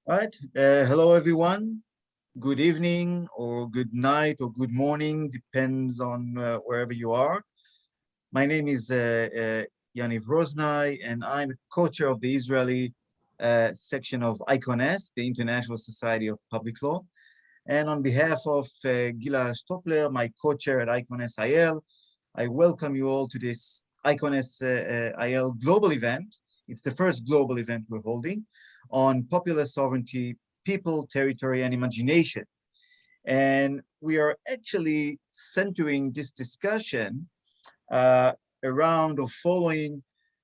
All right. Hello, everyone. Good evening, or good night, or good morning, depends on wherever you are. My name is Yaniv Roznai, and I'm a co-chair of the Israeli section of ICONS, the International Society of Public Law. And on behalf of Gila Stopler, my co-chair at ICONS IL, I welcome you all to this ICONS IL global event. It's the first global event we're holding on popular sovereignty, people, territory, and imagination. And we are actually centering this discussion uh, around or following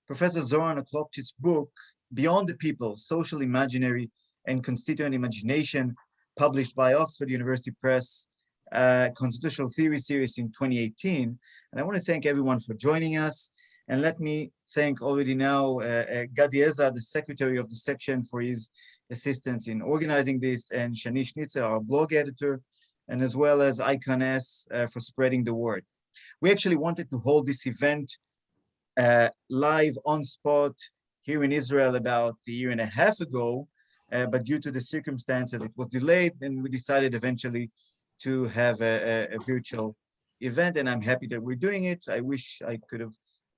Professor Zoran Oklopchik's book, Beyond the People, Social Imaginary and Constituent Imagination, published by Oxford University Press, Constitutional Theory Series in 2018. And I want to thank everyone for joining us. And let me thank already now Gadi Eza, the secretary of the section, for his assistance in organizing this, and Shani Schnitzer, our blog editor, and as well as ICONS for spreading the word. We actually wanted to hold this event live on spot here in Israel about a year and a half ago, but due to the circumstances, it was delayed, and we decided eventually to have a virtual event, and I'm happy that we're doing it. I wish I could have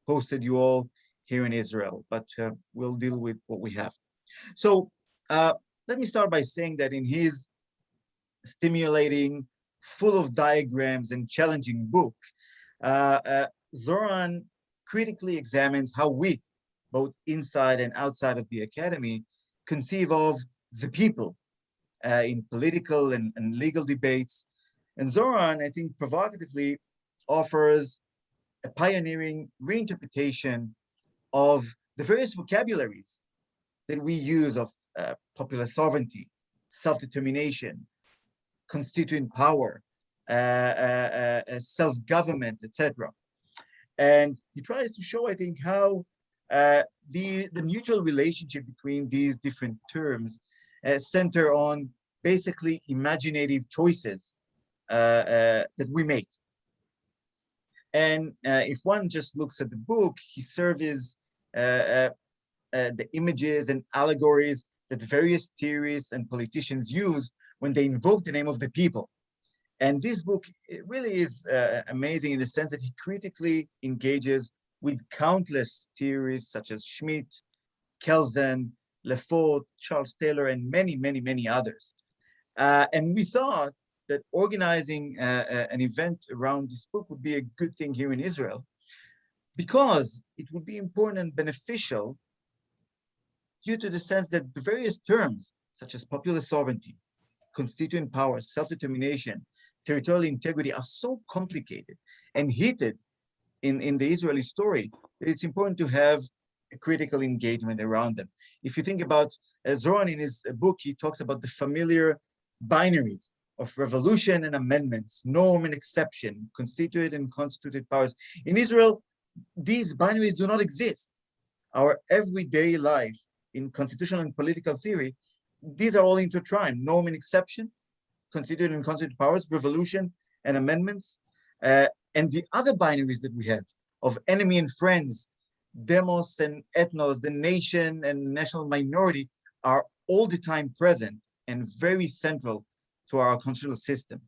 hosted you all here in Israel, but we'll deal with what we have. So let me start by saying that in his stimulating, full of diagrams and challenging book, Zoran critically examines how we, both inside and outside of the academy, conceive of the people in political and legal debates. And Zoran, I think, provocatively offers a pioneering reinterpretation of the various vocabularies that we use of popular sovereignty, self-determination, constituent power, self-government, etc. And he tries to show, I think, how the mutual relationship between these different terms center on basically imaginative choices that we make. And if one just looks at the book, he surveys the images and allegories that various theorists and politicians use when they invoke the name of the people. And this book really is amazing in the sense that he critically engages with countless theories such as Schmitt, Kelsen, Lefort, Charles Taylor, and many, many, many others. And we thought that organizing an event around this book would be a good thing here in Israel, because it would be important and beneficial due to the sense that the various terms, such as popular sovereignty, constituent power, self-determination, territorial integrity, are so complicated and heated in the Israeli story that it's important to have a critical engagement around them. If you think about Zoran in his book, he talks about the familiar binaries of revolution and amendments, norm and exception, constituted and constituted powers. In Israel, these binaries do not exist. Our everyday life in constitutional and political theory, these are all intertwined: norm and exception, constituted and constituted powers, revolution and amendments, and the other binaries that we have of enemy and friends, demos and ethnos, the nation and national minority, are all the time present and very central to our constitutional system.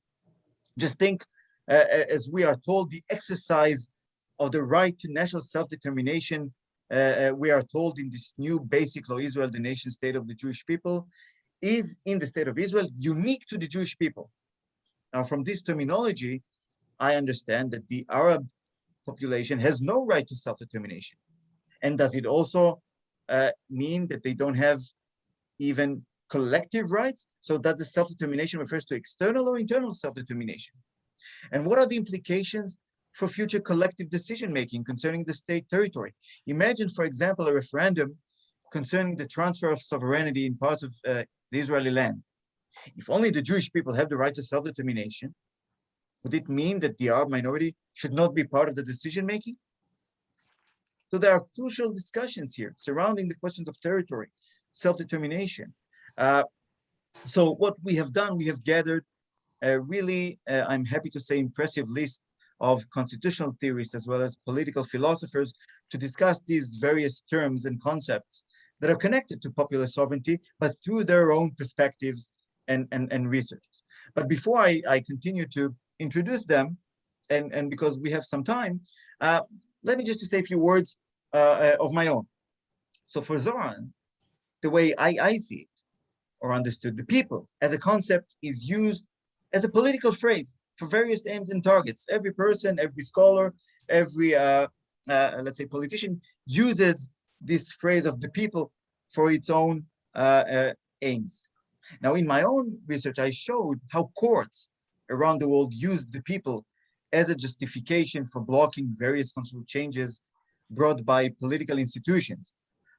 Just think, as we are told, the exercise of the right to national self-determination, we are told in this new basic law, Israel, the nation state of the Jewish people, is in the state of Israel unique to the Jewish people. Now, from this terminology, I understand that the Arab population has no right to self-determination. And does it also mean that they don't have even collective rights? So does the self-determination refers to external or internal self-determination? And what are the implications for future collective decision-making concerning the state territory? Imagine, for example, a referendum concerning the transfer of sovereignty in parts of the Israeli land. If only the Jewish people have the right to self-determination, would it mean that the Arab minority should not be part of the decision-making? So there are crucial discussions here surrounding the questions of territory, self-determination. So what we have done, we have gathered a really, I'm happy to say, impressive list of constitutional theorists as well as political philosophers to discuss these various terms and concepts that are connected to popular sovereignty, but through their own perspectives and researches. But before I continue to introduce them, and because we have some time, let me just to say a few words of my own. So for Zoran, the way I see it or understood, the people as a concept is used as a political phrase for various aims and targets. Every person, every scholar, every, let's say, politician uses this phrase of the people for its own aims. Now, in my own research, I showed how courts around the world use the people as a justification for blocking various constitutional changes brought by political institutions.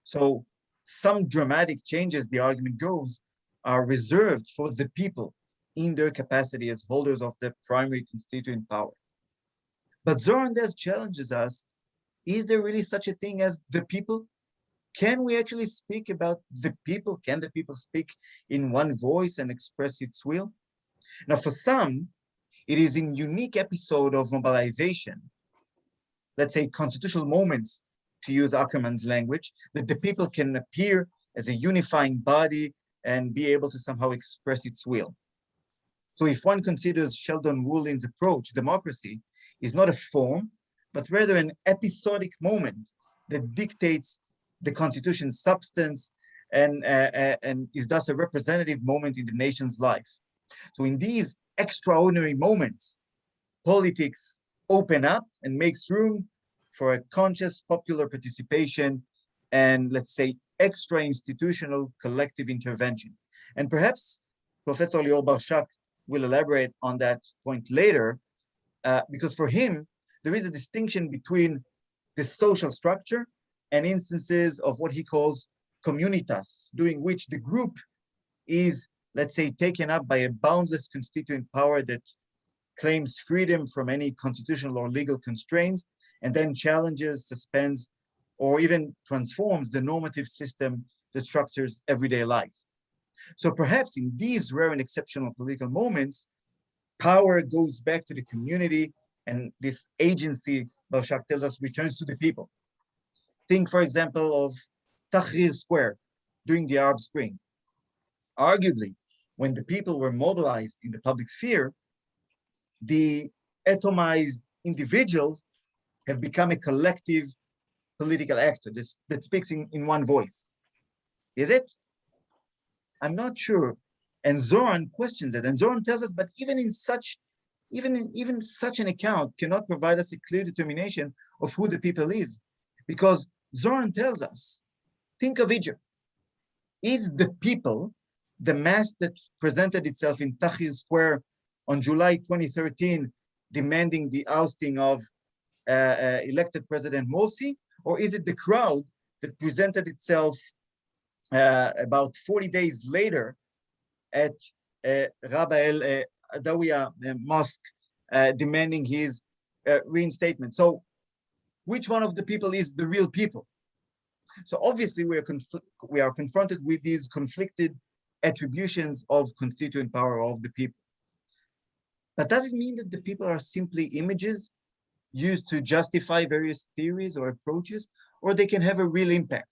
So some dramatic changes, the argument goes, are reserved for the people in their capacity as holders of the primary constituent power. But Zoran Dez challenges us, is there really such a thing as the people? Can we actually speak about the people? Can the people speak in one voice and express its will? Now, for some, it is in unique episode of mobilization, let's say constitutional moments, to use Ackerman's language, that the people can appear as a unifying body and be able to somehow express its will. So if one considers Sheldon Woolin's approach, democracy is not a form, but rather an episodic moment that dictates the constitution's substance and is thus a representative moment in the nation's life. So in these extraordinary moments, politics open up and makes room for a conscious popular participation and, let's say, extra institutional collective intervention. And perhaps Professor Lior Barshak will elaborate on that point later, because for him, there is a distinction between the social structure and instances of what he calls communitas, during which the group is, let's say, taken up by a boundless constituent power that claims freedom from any constitutional or legal constraints, and then challenges, suspends, or even transforms the normative system that structures everyday life. So perhaps in these rare and exceptional political moments, power goes back to the community, and this agency, Barshak tells us, returns to the people. Think, for example, of Tahrir Square during the Arab Spring. Arguably, when the people were mobilized in the public sphere, the atomized individuals have become a collective political actor that speaks in one voice. Is it? I'm not sure. And Zoran questions it. And Zoran tells us, but even such an account cannot provide us a clear determination of who the people is. Because Zoran tells us, think of Egypt. Is the people the mass that presented itself in Tahrir Square on July 2013, demanding the ousting of elected President Morsi? Or is it the crowd that presented itself about 40 days later at Rabba El Adawiya Mosque, demanding his reinstatement? So which one of the people is the real people? So obviously we are confronted with these conflicted attributions of constituent power of the people. But does it mean that the people are simply images used to justify various theories or approaches, or they can have a real impact?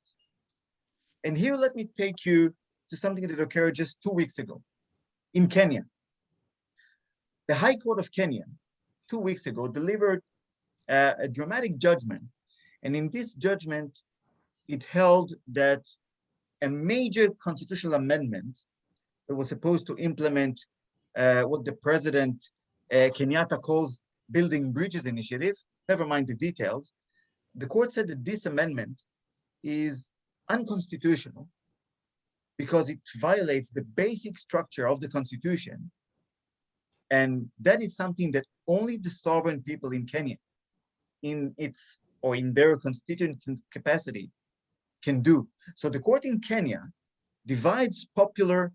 And here, let me take you to something that occurred just 2 weeks ago in Kenya. The High Court of Kenya, 2 weeks ago, delivered a dramatic judgment. And in this judgment, it held that a major constitutional amendment that was supposed to implement what the president Kenyatta calls Building Bridges Initiative, never mind the details, the court said that this amendment is unconstitutional because it violates the basic structure of the Constitution. And that is something that only the sovereign people in Kenya, in their constituent capacity, can do. So the court in Kenya divides popular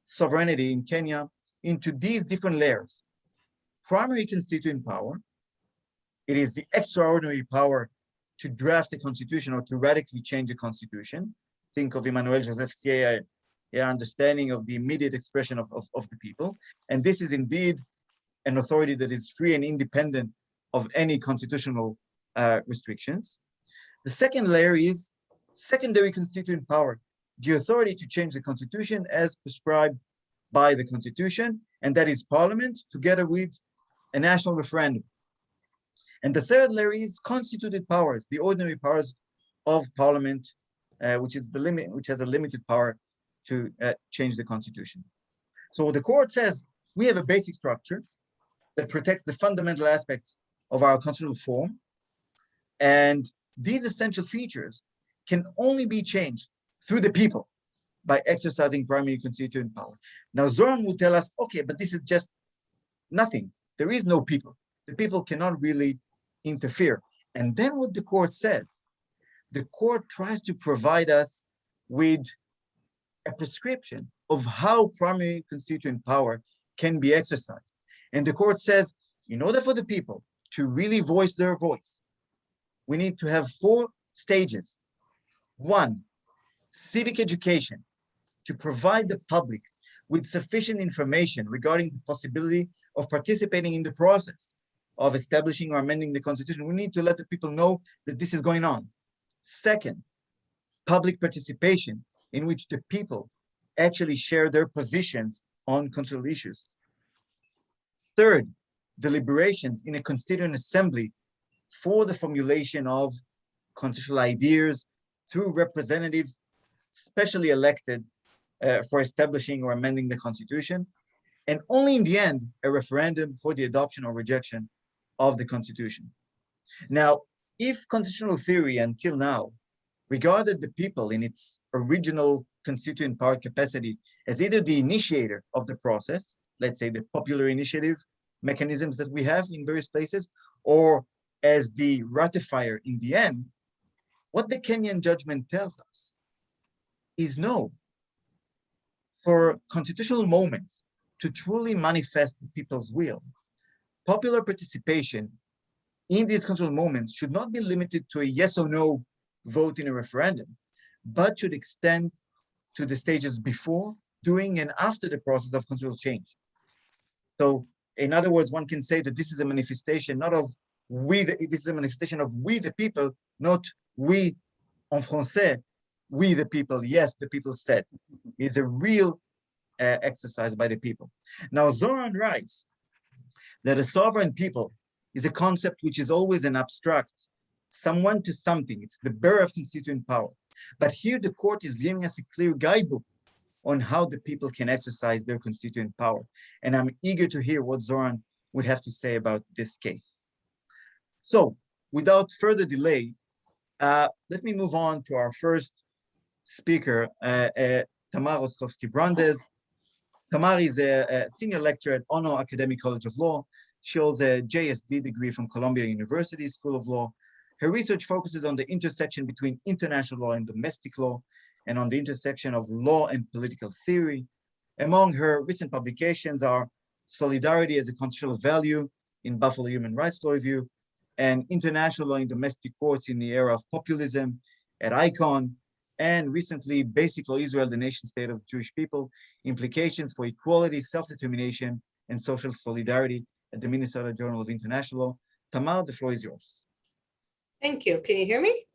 sovereignty in Kenya into these different layers. Primary constituent power, it is the extraordinary power to draft a constitution or to radically change a constitution. Think of Emmanuel Joseph Siey's understanding of the immediate expression of the people. And this is indeed an authority that is free and independent of any constitutional restrictions. The second layer is Secondary constituent power, the authority to change the constitution as prescribed by the constitution, and that is parliament together with a national referendum. And the third layer is constituted powers, the ordinary powers of parliament, which has a limited power to change the constitution. So the court says we have a basic structure that protects the fundamental aspects of our constitutional form, and these essential features can only be changed through the people by exercising primary constituent power. Now, Zoran will tell us, okay, but this is just nothing. There is no people. The people cannot really interfere. And then what the court says, the court tries to provide us with a prescription of how primary constituent power can be exercised. And the court says, in order for the people to really voice their voice, we need to have 4 stages. 1, civic education, to provide the public with sufficient information regarding the possibility of participating in the process of establishing or amending the constitution. We need to let the people know that this is going on. Second, public participation, in which the people actually share their positions on constitutional issues. Third, deliberations in a constituent assembly for the formulation of constitutional ideas through representatives specially elected for establishing or amending the constitution, and only in the end, a referendum for the adoption or rejection of the constitution. Now, if constitutional theory until now regarded the people in its original constituent power capacity as either the initiator of the process, let's say the popular initiative mechanisms that we have in various places, or as the ratifier in the end, what the Kenyan judgment tells us is no. For constitutional moments to truly manifest the people's will, popular participation in these constitutional moments should not be limited to a yes or no vote in a referendum, but should extend to the stages before, during, and after the process of constitutional change. So, in other words, one can say that this is a manifestation not of this is a manifestation of we the people, not we en français, we the people, yes, the people said. It's a real exercise by the people. Now, Zoran writes that a sovereign people is a concept which is always an abstract, someone to something. It's the bearer of constituent power. But here the court is giving us a clear guidebook on how the people can exercise their constituent power. And I'm eager to hear what Zoran would have to say about this case. So, without further delay, let me move on to our first speaker, Tamar Rostovsky-Brandes. Tamar is a senior lecturer at Ono Academic College of Law. She holds a JSD degree from Columbia University School of Law. Her research focuses on the intersection between international law and domestic law, and on the intersection of law and political theory. Among her recent publications are Solidarity as a Constitutional Value in Buffalo Human Rights Law Review, and International Law in Domestic Courts in the Era of Populism at ICON, and recently Basic Law Israel, the Nation State of Jewish People, Implications for Equality, Self-Determination, and Social Solidarity at the Minnesota Journal of International Law. Tamar, the floor is yours. Thank you. Can you hear me?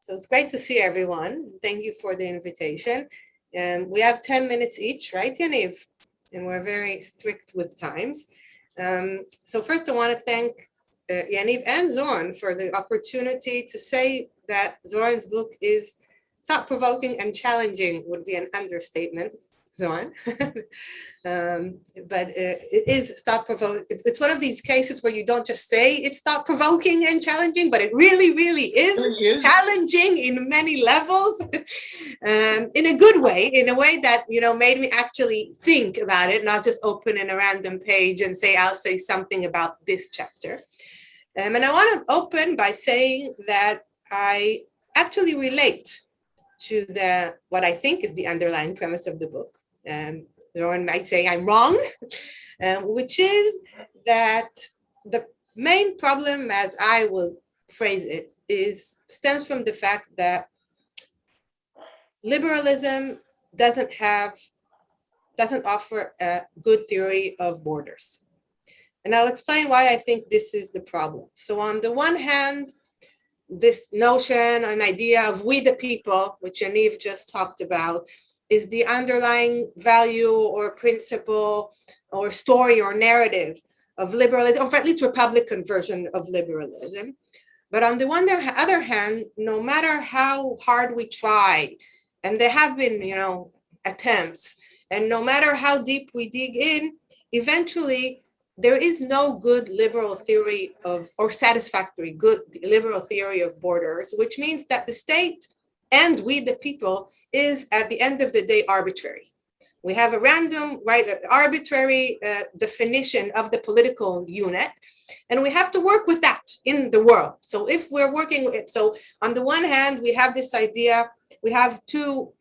So it's great to see everyone. Thank you for the invitation. We have 10 minutes each, right, Yaniv? And we're very strict with times. So first I want to thank Yaniv and Zoran for the opportunity to say that Zoran's book is thought-provoking and challenging would be an understatement, Zoran. But it is thought-provoking. It's one of these cases where you don't just say it's thought-provoking and challenging, but it really, really is challenging in many levels, in a good way, in a way that, made me actually think about it, not just open in a random page and say, I'll say something about this chapter. And I want to open by saying that I actually relate to what I think is the underlying premise of the book. Zoran might say I'm wrong, which is that the main problem, as I will phrase it, stems from the fact that liberalism doesn't offer a good theory of borders. And I'll explain why I think this is the problem. So on the one hand, this notion, an idea of we the people, which Yaniv just talked about, is the underlying value or principle or story or narrative of liberalism, or at least Republican version of liberalism. But on the other hand, no matter how hard we try, and there have been, attempts, and no matter how deep we dig in, eventually there is no good liberal theory or satisfactory good liberal theory of borders, which means that the state and we the people is at the end of the day arbitrary. We have a random, arbitrary definition of the political unit, and we have to work with that in the world. So if we're working with it, so on the one hand, we have this idea, we have two,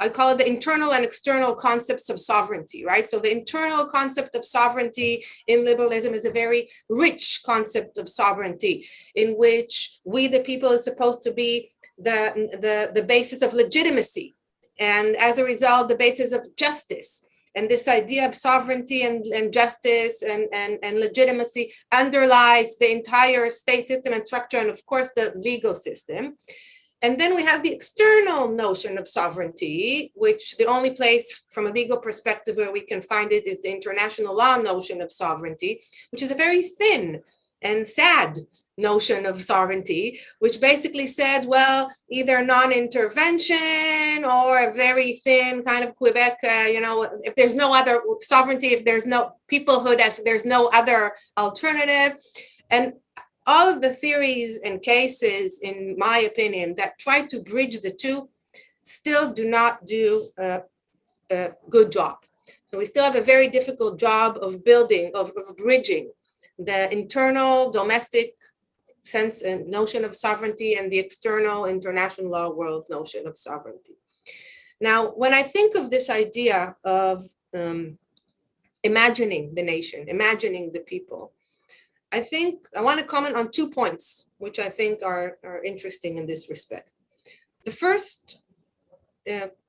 I call it the internal and external concepts of sovereignty, right? So the internal concept of sovereignty in liberalism is a very rich concept of sovereignty, in which we the people is supposed to be the basis of legitimacy, and as a result, the basis of justice. And this idea of sovereignty and justice and legitimacy underlies the entire state system and structure, and of course the legal system. And then we have the external notion of sovereignty, which the only place from a legal perspective where we can find it is the international law notion of sovereignty, which is a very thin and sad notion of sovereignty, which basically said, well, either non-intervention or a very thin kind of Quebec, if there's no other sovereignty, if there's no peoplehood, if there's no other alternative. And all of the theories and cases, in my opinion, that try to bridge the two still do not do a good job. So we still have a very difficult job of building, of bridging the internal domestic sense and notion of sovereignty and the external international law world notion of sovereignty. Now, when I think of this idea of imagining the nation, imagining the people, I want to comment on 2 points, which I think are interesting in this respect. The first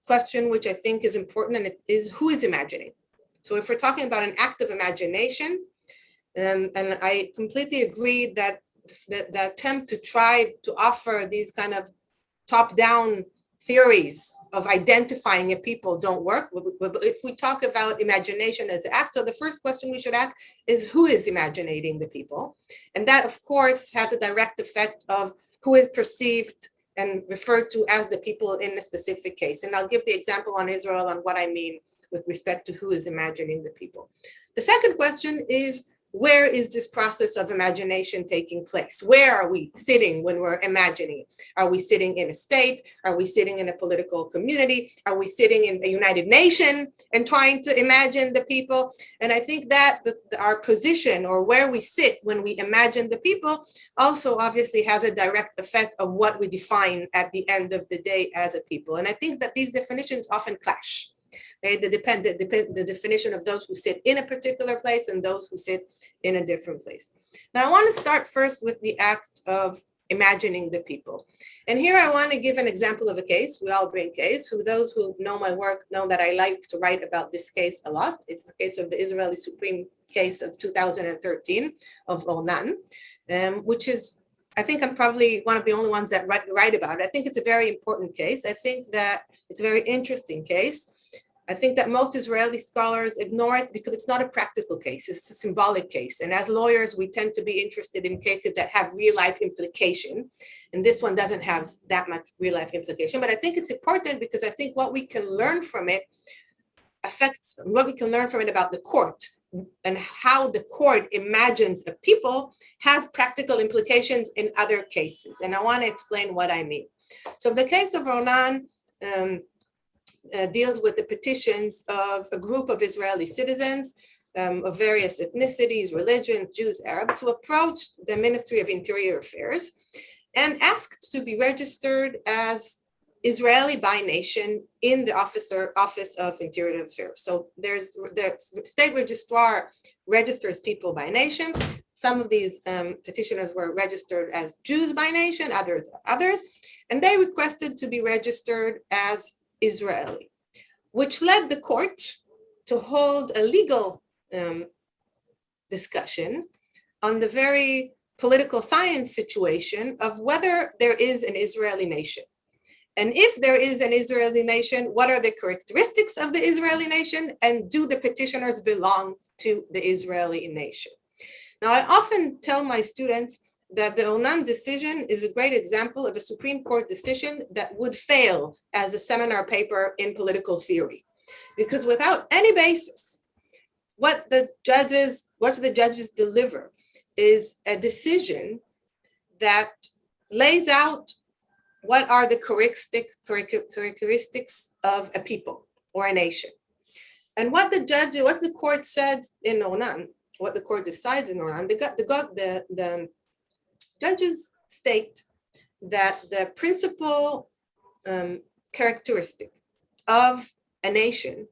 question, which I think is important, and it is who is imagining? So if we're talking about an act of imagination, and I completely agree that the attempt to try to offer these kind of top-down theories of identifying a people don't work. But if we talk about imagination as an act, so the first question we should ask is who is imagining the people? And that, of course, has a direct effect of who is perceived and referred to as the people in a specific case. And I'll give the example on Israel on what I mean with respect to who is imagining the people. The second question is, where is this process of imagination taking place? Where are we sitting when we're imagining? Are we sitting in a state? Are we sitting in a political community? Are we sitting in the United Nations and trying to imagine the people? And I think that our position, or where we sit when we imagine the people, also obviously has a direct effect of what we define at the end of the day as a people. And I think that these definitions often clash. The definition of those who sit in a particular place and those who sit in a different place. Now, I want to start first with the act of imagining the people. And here I want to give an example of a case, we all bring case, those who know my work know that I like to write about this case a lot. It's the case of the Israeli Supreme case of 2013 of Ornan, which is, I think I'm probably one of the only ones that write about it. I think it's a very important case. I think that it's a very interesting case. I think that most Israeli scholars ignore it because it's not a practical case, it's a symbolic case. And as lawyers, we tend to be interested in cases that have real life implication. And this one doesn't have that much real life implication, but I think it's important because I think what we can learn from it affects what we can learn from it about the court and how the court imagines a people has practical implications in other cases. And I want to explain what I mean. So the case of Ornan, deals with the petitions of a group of Israeli citizens of various ethnicities, religions, Jews, Arabs, who approached the Ministry of Interior Affairs and asked to be registered as Israeli by nation in the Office of Interior Affairs. So the state registrar registers people by nation. Some of these petitioners were registered as Jews by nation, others, and they requested to be registered as Israeli, which led the court to hold a legal discussion on the very political science situation of whether there is an Israeli nation. And if there is an Israeli nation, what are the characteristics of the Israeli nation? And do the petitioners belong to the Israeli nation? Now, I often tell my students that the Ornan decision is a great example of a Supreme Court decision that would fail as a seminar paper in political theory. Because without any basis, what the judges deliver is a decision that lays out what are the characteristics of a people or a nation. And what the court said in Ornan, what the court decides in Ornan, the judges state that the principal characteristic of a nation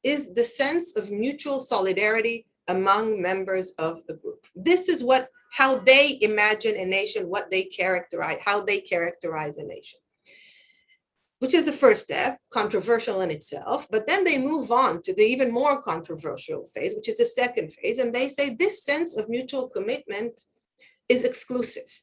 is the sense of mutual solidarity among members of a group. This is how they imagine a nation, how they characterize a nation, which is the first step, controversial in itself. But then they move on to the even more controversial phase, which is the second phase. And they say this sense of mutual commitment is exclusive,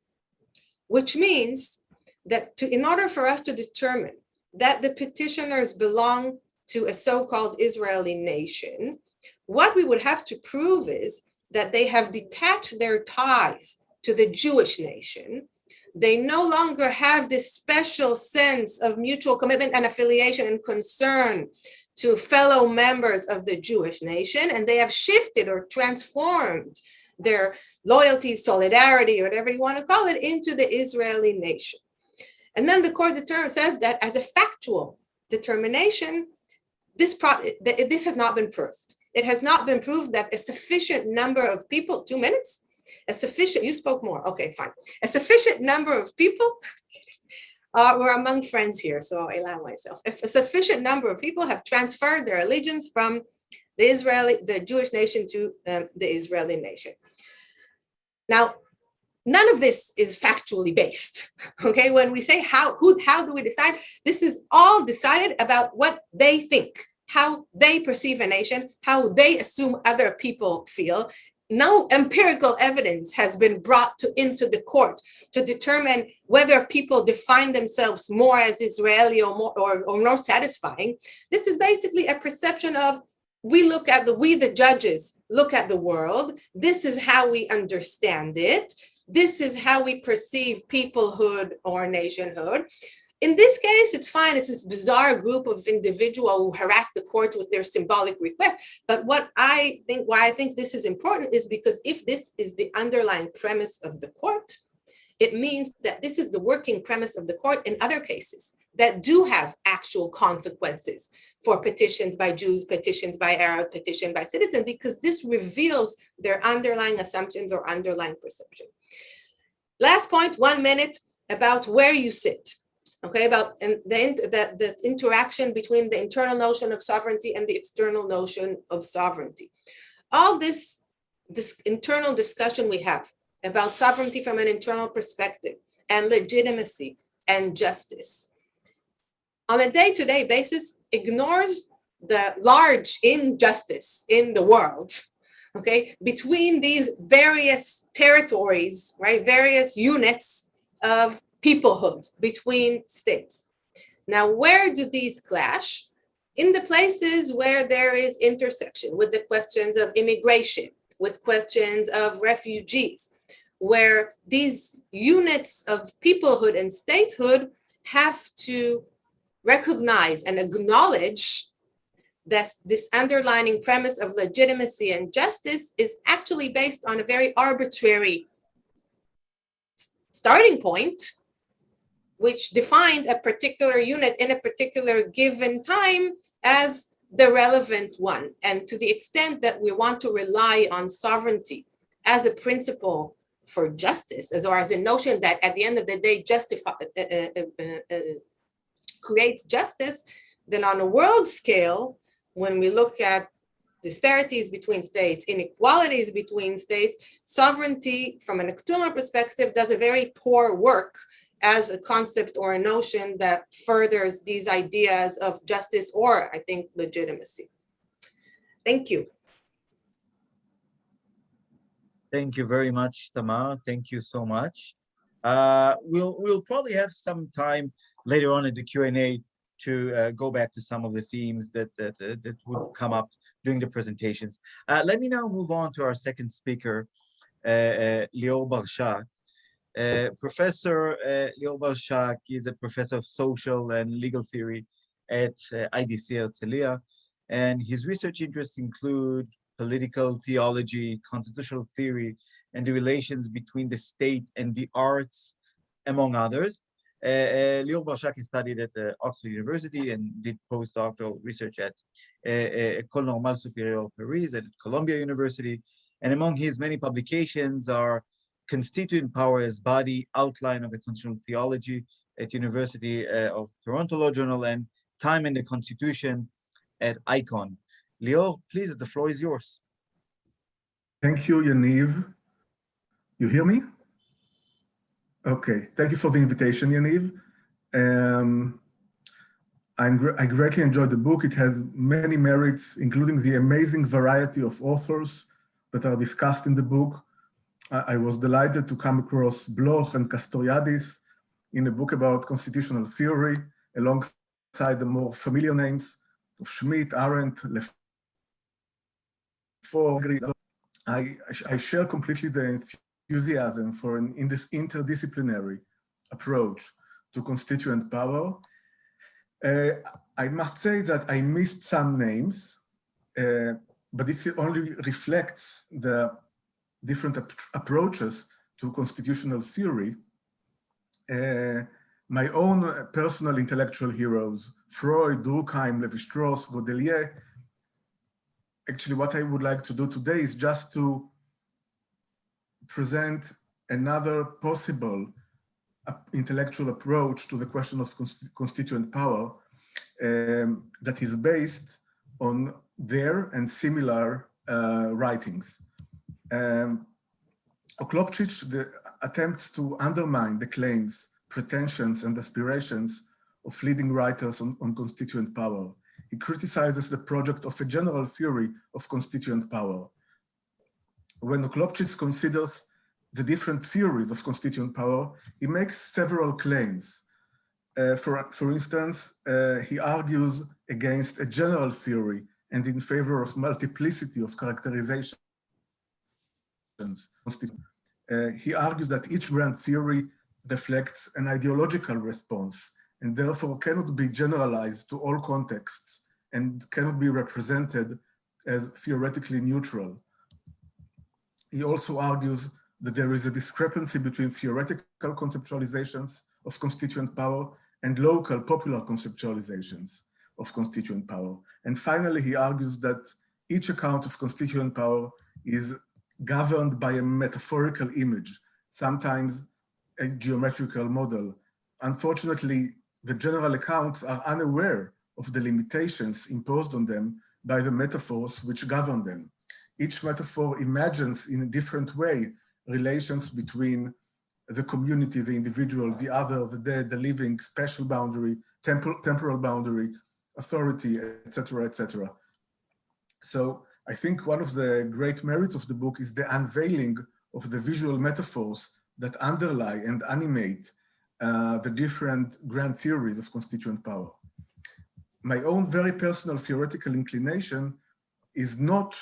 which means that in order for us to determine that the petitioners belong to a so-called Israeli nation, what we would have to prove is that they have detached their ties to the Jewish nation. They no longer have this special sense of mutual commitment and affiliation and concern to fellow members of the Jewish nation, and they have shifted or transformed their loyalty, solidarity, or whatever you want to call it, into the Israeli nation. And then the court says that as a factual determination, this has not been proved. It has not been proved that a sufficient number of people, 2 minutes? You spoke more, okay, fine. A sufficient number of people, we're among friends here, so I allow myself. If a sufficient number of people have transferred their allegiance from the Jewish nation to the Israeli nation. Now, none of this is factually based, okay? When we say how do we decide? This is all decided about what they think, how they perceive a nation, how they assume other people feel. No empirical evidence has been brought into the court to determine whether people define themselves more as Israeli or more satisfying. This is basically a perception of we the judges look at the world. This is how we understand it. This is how we perceive peoplehood or nationhood. In this case, it's fine. It's this bizarre group of individuals who harass the courts with their symbolic requests. But why I think this is important is because if this is the underlying premise of the court, it means that this is the working premise of the court in other cases that do have actual consequences for petitions by Jews, petitions by Arabs, petition by citizens, because this reveals their underlying assumptions or underlying perception. Last point, 1 minute, about where you sit. Okay, about the interaction between the internal notion of sovereignty and the external notion of sovereignty. All this internal discussion we have about sovereignty from an internal perspective and legitimacy and justice on a day-to-day basis ignores the large injustice in the world, okay, between these various territories, right, various units of peoplehood between states. Now, where do these clash? In the places where there is intersection with the questions of immigration, with questions of refugees, where these units of peoplehood and statehood have to recognize and acknowledge that this underlying premise of legitimacy and justice is actually based on a very arbitrary starting point, which defined a particular unit in a particular given time as the relevant one. And to the extent that we want to rely on sovereignty as a principle for justice, or as a notion that at the end of the day creates justice, then on a world scale, when we look at disparities between states, inequalities between states, sovereignty from an external perspective does a very poor work as a concept or a notion that furthers these ideas of justice or, I think, legitimacy. Thank you. Thank you very much, Tamar. Thank you so much. We'll probably have some time later on in the Q&A to go back to some of the themes that would come up during the presentations. Let me now move on to our second speaker, Lior Barshak. Professor Lior Barshak is a professor of social and legal theory at IDC Herzliya, and his research interests include political theology, constitutional theory, and the relations between the state and the arts, among others. Lior Barshak studied at Oxford University and did postdoctoral research at École Normale Supérieure Paris at Columbia University. And among his many publications are Constituent Power as Body, Outline of a Constitutional Theology at University of Toronto Law Journal, and Time and the Constitution at ICON. Lior, please, the floor is yours. Thank you, Yaniv. You hear me? Okay, thank you for the invitation, Yaniv. I greatly enjoyed the book. It has many merits, including the amazing variety of authors that are discussed in the book. I was delighted to come across Bloch and Castoriadis in a book about constitutional theory, alongside the more familiar names of Schmitt, Arendt, Lefort. I share completely the enthusiasm for in this interdisciplinary approach to constituent power. I must say that I missed some names, but this only reflects the different approaches to constitutional theory. My own personal intellectual heroes, Freud, Durkheim, Lévi-Strauss, Godelier. Actually, what I would like to do today is just to present another possible intellectual approach to the question of constituent power that is based on their and similar writings. Oklopchich attempts to undermine the claims, pretensions, and aspirations of leading writers on constituent power. He criticizes the project of a general theory of constituent power. When Oklopchich considers the different theories of constituent power, he makes several claims. For instance, he argues against a general theory and in favor of multiplicity of characterizations. He argues that each grand theory reflects an ideological response and therefore cannot be generalized to all contexts and cannot be represented as theoretically neutral. He also argues that there is a discrepancy between theoretical conceptualizations of constituent power and local popular conceptualizations of constituent power. And finally, he argues that each account of constituent power is governed by a metaphorical image, sometimes a geometrical model. Unfortunately, the general accounts are unaware of the limitations imposed on them by the metaphors which govern them. Each metaphor imagines in a different way relations between the community, the individual, the other, the dead, the living, spatial boundary, temporal boundary, authority, etc., etc. So I think one of the great merits of the book is the unveiling of the visual metaphors that underlie and animate the different grand theories of constituent power. My own very personal theoretical inclination is not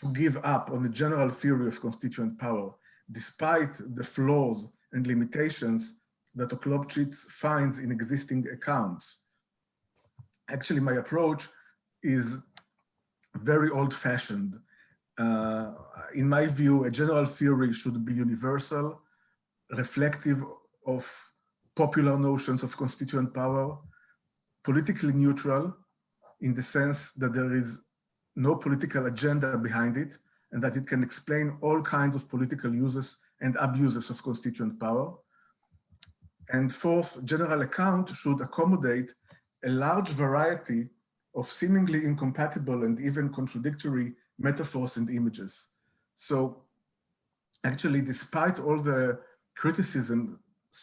to give up on the general theory of constituent power, despite the flaws and limitations that Oklopchich finds in existing accounts. Actually, my approach is very old-fashioned. In my view, a general theory should be universal, reflective of popular notions of constituent power, politically neutral in the sense that there is no political agenda behind it and that it can explain all kinds of political uses and abuses of constituent power. And fourth, general account should accommodate a large variety of seemingly incompatible and even contradictory metaphors and images. So actually, despite all the criticism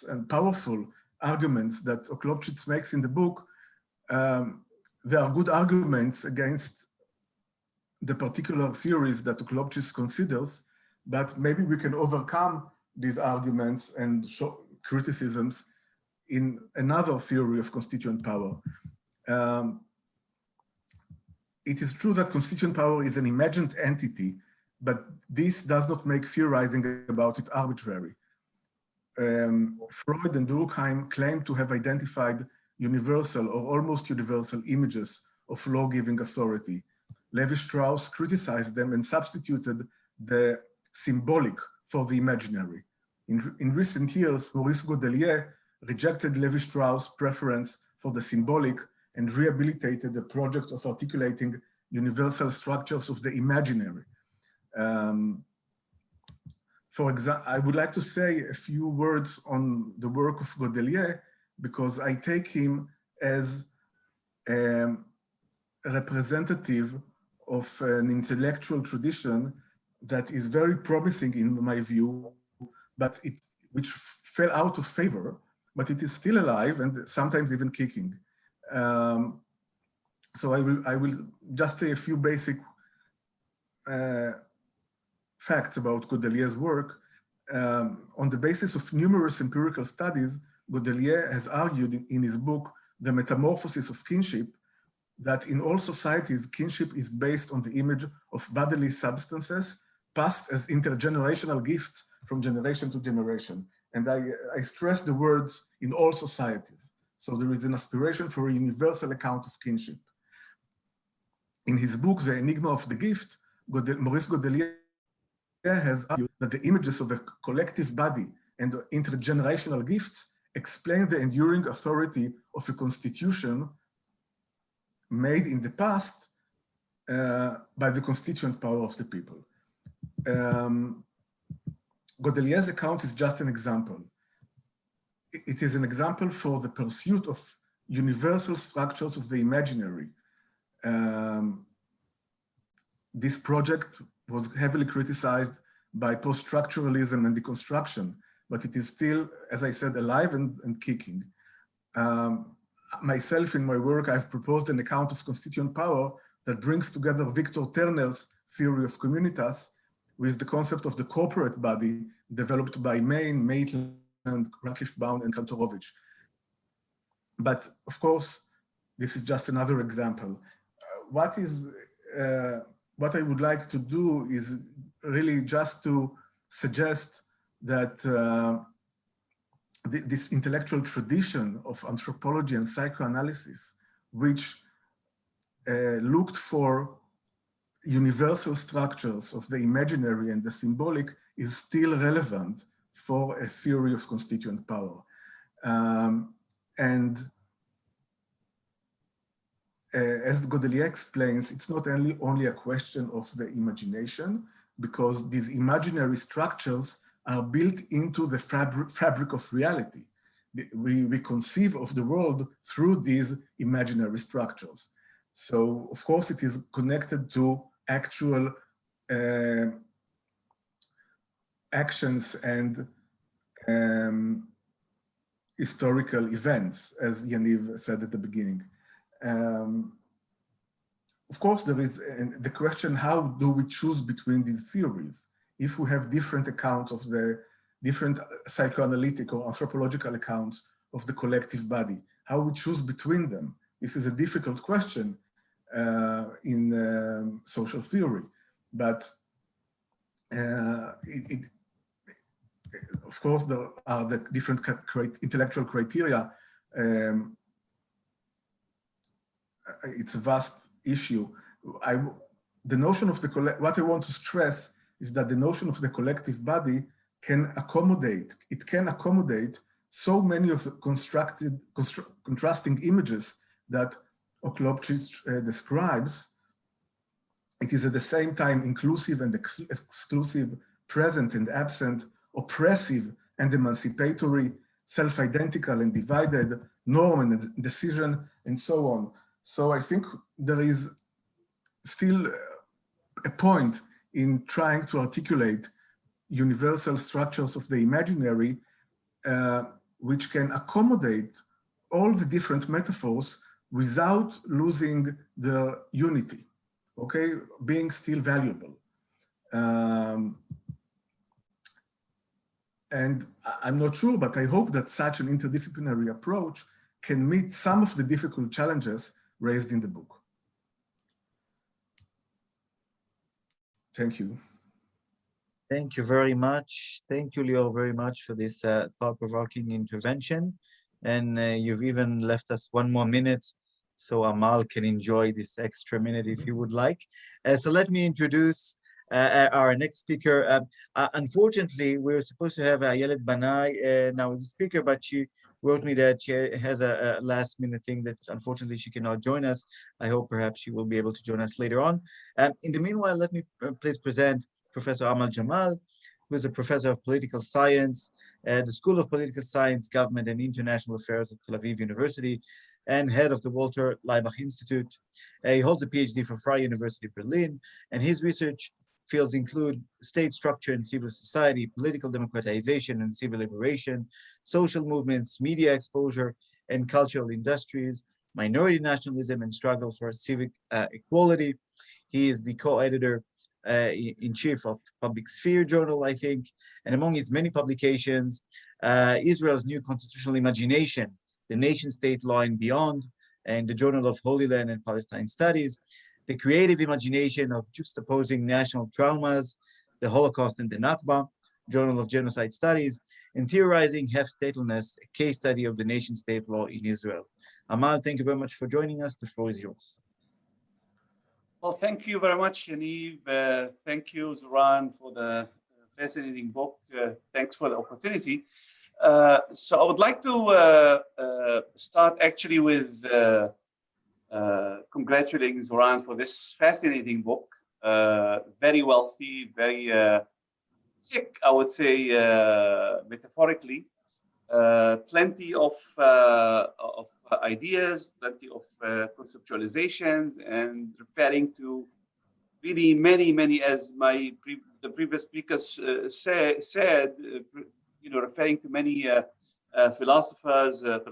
and powerful arguments that Oklopchich makes in the book, there are good arguments against the particular theories that Oklopchich considers, but maybe we can overcome these arguments and criticisms in another theory of constituent power. It is true that constituent power is an imagined entity, but this does not make theorizing about it arbitrary. Freud and Durkheim claim to have identified universal or almost universal images of law-giving authority. Levi-Strauss criticized them and substituted the symbolic for the imaginary. In recent years, Maurice Godelier rejected Levi-Strauss' preference for the symbolic and rehabilitated the project of articulating universal structures of the imaginary. For example, I would like to say a few words on the work of Godelier, because I take him as a representative of an intellectual tradition that is very promising in my view, but which fell out of favor, but it is still alive and sometimes even kicking. So I will just say a few basic facts about Godelier's work. On the basis of numerous empirical studies, Godelier has argued in his book, The Metamorphosis of Kinship, that in all societies, kinship is based on the image of bodily substances passed as intergenerational gifts from generation to generation. And I stress the words in all societies. So there is an aspiration for a universal account of kinship. In his book, The Enigma of the Gift, Maurice Godelier has argued that the images of a collective body and intergenerational gifts explain the enduring authority of a constitution made in the past by the constituent power of the people. Godelier's account is just an example. It is an example for the pursuit of universal structures of the imaginary. This project was heavily criticized by post-structuralism and deconstruction, but it is still, as I said, alive and kicking. Myself, in my work, I've proposed an account of constituent power that brings together Victor Turner's theory of communitas with the concept of the corporate body developed by Main, Maitland, Ratcliffe-Bound, and Kantorovich. But of course, this is just another example. What I would like to do is really just to suggest that this intellectual tradition of anthropology and psychoanalysis, which looked for universal structures of the imaginary and the symbolic, is still relevant for a theory of constituent power. As Godelier explains, it's not only a question of the imagination, because these imaginary structures are built into the fabric of reality. We conceive of the world through these imaginary structures. So, of course, it is connected to actual actions and historical events, as Yaniv said at the beginning. Of course, there is the question, how do we choose between these theories? If we have different accounts of the different psychoanalytic or anthropological accounts of the collective body, how we choose between them? This is a difficult question in social theory, but of course, there are the different intellectual criteria. It's a vast issue. The notion of what I want to stress is that the notion of the collective body can accommodate so many of the contrasting images that Oklopchich describes. It is at the same time inclusive and exclusive, present and absent, oppressive and emancipatory, self-identical and divided, norm and decision, and so on. So I think there is still a point in trying to articulate universal structures of the imaginary, which can accommodate all the different metaphors without losing the unity, okay, being still valuable. And I'm not sure, but I hope that such an interdisciplinary approach can meet some of the difficult challenges raised in the book. Thank you. Thank you very much. Thank you, Leo, very much for this thought-provoking intervention. And you've even left us 1 more minute so Amal can enjoy this extra minute if you would like. So let me introduce our next speaker. Unfortunately, we were supposed to have Ayelet Banai now as a speaker, but she wrote me that she has a last-minute thing that unfortunately she cannot join us. I hope perhaps she will be able to join us later on. In the meanwhile, let me please present Professor Amal Jamal, who is a professor of political science at the School of Political Science, Government and International Affairs at Tel Aviv University, and head of the Walter Leibach Institute. He holds a PhD from Freie University Berlin, and his research fields include state structure and civil society, political democratization and civil liberation, social movements, media exposure and cultural industries, minority nationalism and struggle for civic equality. He is the co-editor in chief of Public Sphere Journal, I think, and among its many publications, Israel's New Constitutional Imagination, The Nation-State Law and Beyond, and the Journal of Holy Land and Palestine Studies, The Creative Imagination of Juxtaposing National Traumas, The Holocaust and the Nakba, Journal of Genocide Studies, and Theorizing Half-Statelessness, a case study of the nation-state law in Israel. Amal, thank you very much for joining us. The floor is yours. Well, thank you very much, Yaniv. Thank you, Zoran, for the fascinating book. Thanks for the opportunity. So I would like to start actually with congratulating Zoran for this fascinating book. Very wealthy, very thick, I would say, metaphorically. Plenty of ideas, plenty of conceptualizations, and referring to really many, as the previous speakers said, referring to many philosophers of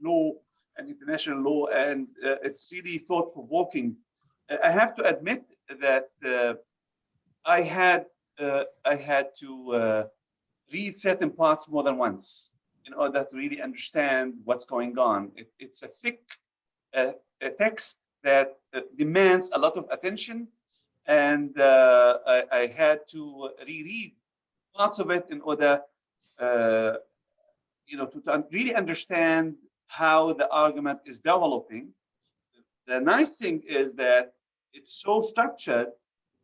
law and international law, and it's really thought-provoking. I have to admit that I had to read certain parts more than once in order to really understand what's going on. It's a thick a text that demands a lot of attention, and I had to reread parts of it in order to really understand how the argument is developing. The nice thing is that it's so structured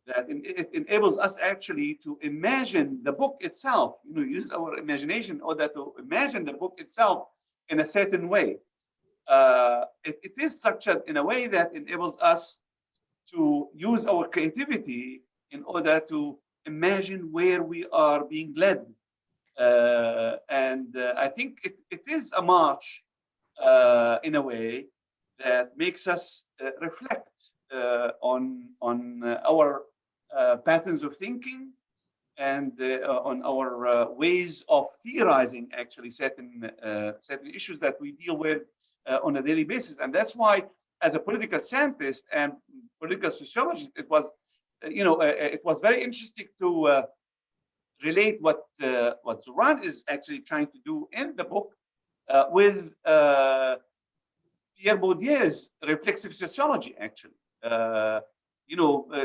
that it enables us actually to imagine the book itself, use our imagination in order to imagine the book itself in a certain way. It is structured in a way that enables us to use our creativity in order to imagine where we are being led. And I think it is a march in a way that makes us reflect on our patterns of thinking and on our ways of theorizing actually certain issues that we deal with on a daily basis. And that's why, as a political scientist and political sociologist, it was very interesting to relate what Zoran is actually trying to do in the book with Pierre Bourdie's reflexive sociology, actually.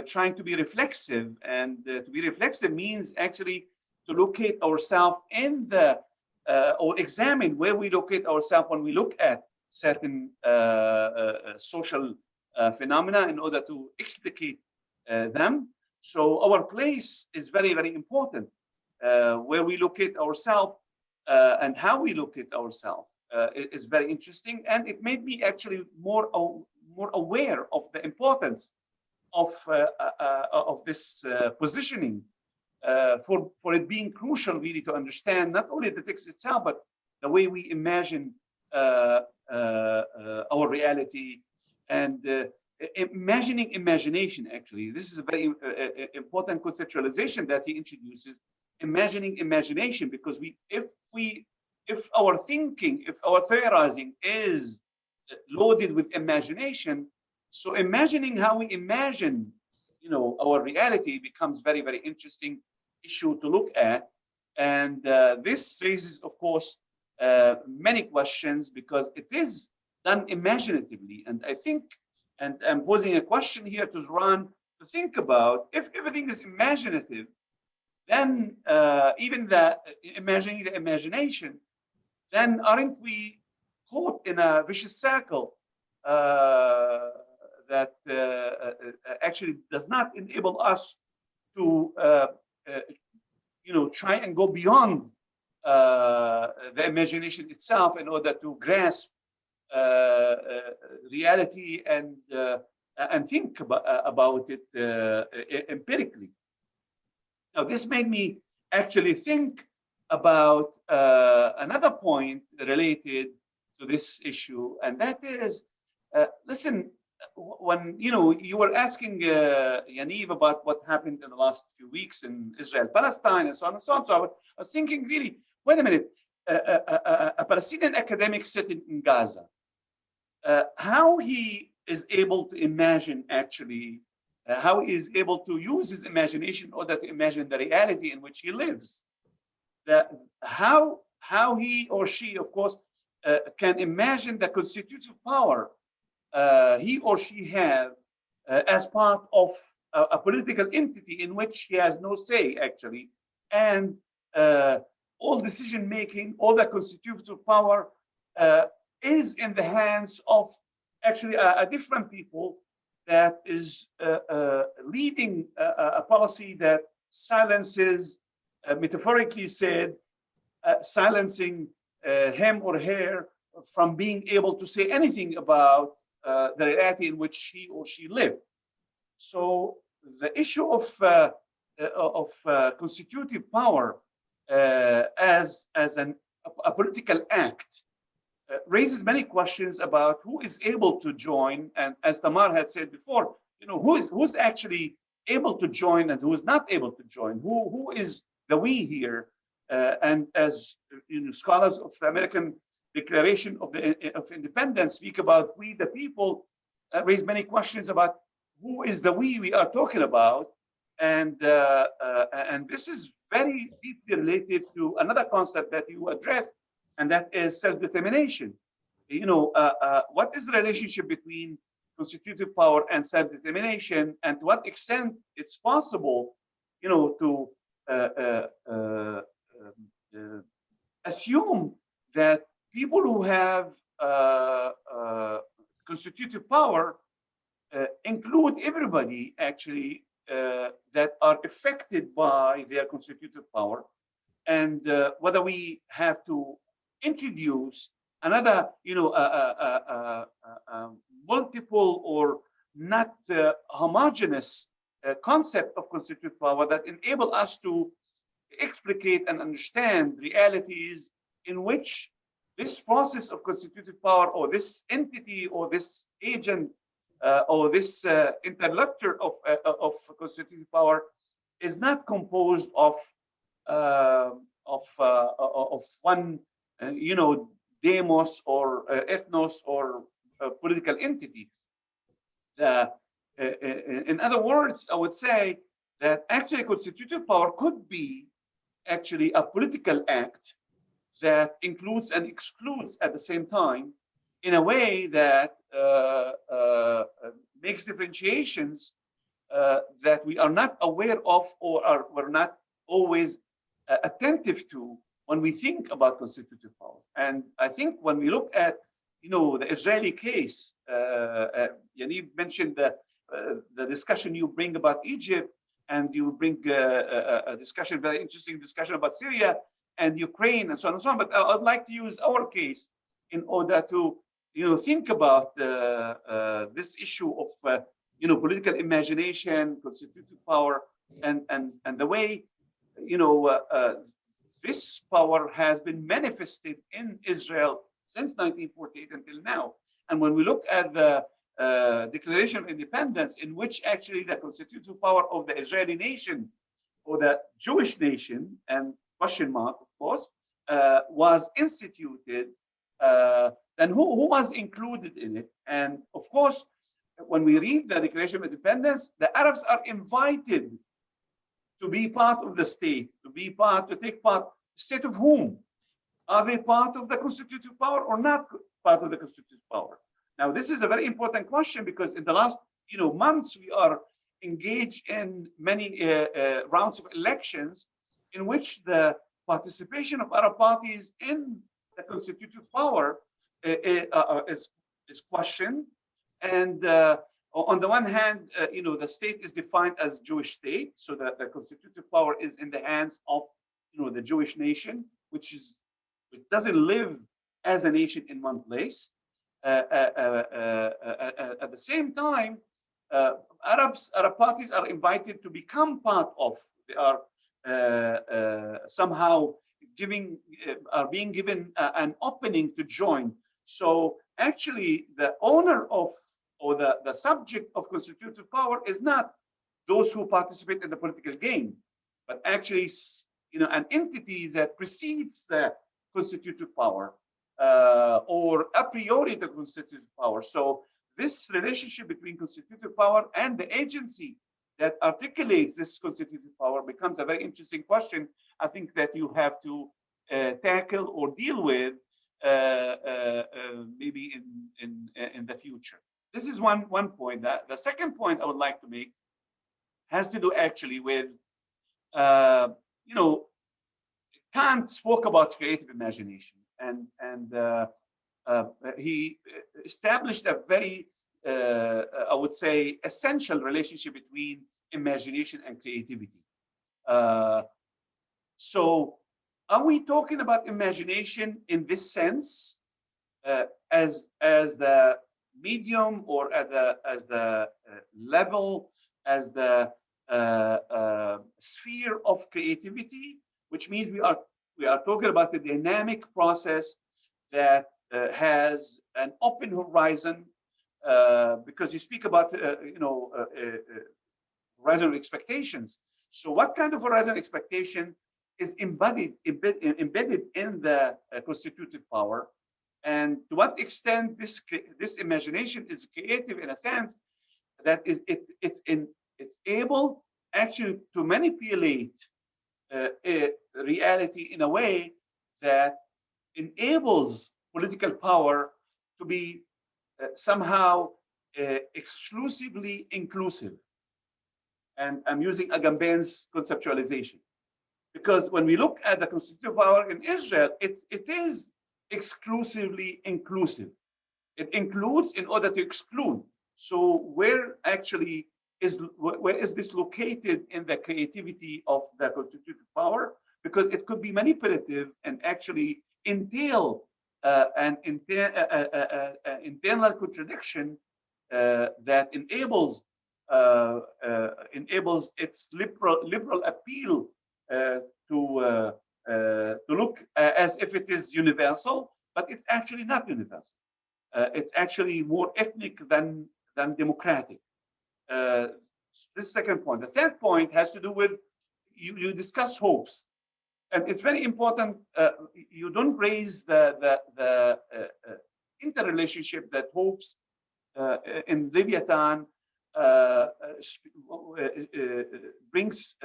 Trying to be reflexive, and to be reflexive means actually to locate ourselves in the, or examine where we locate ourselves when we look at certain social phenomena in order to explicate them. So our place is very, very important, where we locate ourselves and how we locate ourselves is very interesting. And it made me actually more aware of the importance of this positioning for it being crucial really to understand not only the text itself, but the way we imagine our reality and imagining imagination. Actually, this is a very important conceptualization that he introduces, imagining imagination, because if our thinking, if our theorizing is loaded with imagination, so imagining how we imagine, our reality becomes very, very interesting issue to look at. And this raises, of course, many questions because it is done imaginatively. And I think, and I'm posing a question here to Zoran to think about, if everything is imaginative, then even imagining the imagination, then aren't we caught in a vicious circle that actually does not enable us to try and go beyond the imagination itself in order to grasp reality and think about it empirically. Now, this made me actually think about another point related to this issue, and that is, listen, when you were asking Yaniv about what happened in the last few weeks in Israel, Palestine, and so on and so on. So I was thinking, really, wait a minute, a Palestinian academic sitting in Gaza, how he is able to imagine actually, how he is able to use his imagination in order to imagine the reality in which he lives. How he or she, of course, can imagine the constitutive power he or she have as part of a political entity in which he has no say, actually, and all decision making, all the constitutive power is in the hands of actually a different people that is leading a policy that silences, metaphorically said, silencing him or her from being able to say anything about the reality in which he or she lived. So the issue of constitutive power as a political act raises many questions about who is able to join, and as Tamar had said before, who's actually able to join and who is not able to join. Who is the we here? And as scholars of the American Declaration of Independence speak about we the people, raise many questions about who is the we are talking about, and this is very deeply related to another concept that you addressed, and that is self-determination. What is the relationship between constitutive power and self-determination, and to what extent it's possible, to assume that people who have constitutive power include everybody actually that are affected by their constitutive power, and whether we have to introduce another, multiple or not homogeneous concept of constitutive power that enable us to explicate and understand realities in which this process of constitutive power, or this entity, or this agent, or this interlocutor of constitutive power is not composed of one, demos or ethnos or political entity. In other words, I would say that actually constitutive power could be actually a political act that includes and excludes at the same time, in a way that makes differentiations that we are not aware of, or we're not always attentive to when we think about constitutive power. And I think when we look at, the Israeli case, Yaniv mentioned the discussion you bring about Egypt, and you bring a discussion, very interesting discussion about Syria and Ukraine and so on and so on. But I'd like to use our case in order to, think about this issue of, political imagination, constitutive power, and the way, this power has been manifested in Israel since 1948 until now. And when we look at the Declaration of Independence, in which actually the constitutive power of the Israeli nation, or the Jewish nation, and question mark, of course, was instituted, then who was included in it? And of course, when we read the Declaration of Independence, the Arabs are invited to be part of the state, to take part. State of whom? Are they part of the constitutive power or not part of the constitutive power? Now, this is a very important question because in the last months, we are engaged in many rounds of elections in which the participation of Arab parties in the constitutive power is questioned. And on the one hand, the state is defined as Jewish state, so that the constitutive power is in the hands of the Jewish nation, which doesn't live as a nation in one place. At the same time, Arab parties are invited to become part of. They are somehow being given an opening to join. So actually, the owner of or the subject of constitutive power is not those who participate in the political game, but actually an entity that precedes the constitutive power or a priori the constitutive power. So this relationship between constitutive power and the agency that articulates this constitutive power becomes a very interesting question. I think that you have to tackle or deal with maybe in the future. This is one point. The second point I would like to make has to do actually with Kant spoke about creative imagination, and he established a very I would say essential relationship between imagination and creativity. So are we talking about imagination in this sense as the medium or as the level, as the sphere of creativity, which means we are talking about the dynamic process that has an open horizon, because you speak about horizon of expectations. So what kind of horizon expectation is embedded in the constitutive power, and to what extent this imagination is creative in a sense that it's able actually to manipulate reality in a way that enables political power to be somehow exclusively inclusive. And I'm using Agamben's conceptualization, because when we look at the constitutive power in Israel, it is exclusively inclusive. It includes in order to exclude. So where is this located in the creativity of the constitutive power? Because it could be manipulative and actually entail an internal contradiction that enables its liberal appeal to look as if it is universal, but it's actually not universal. It's actually more ethnic than democratic. This second point. The third point has to do with you discuss hopes, and it's very important. You don't raise the interrelationship that hopes in Leviathan brings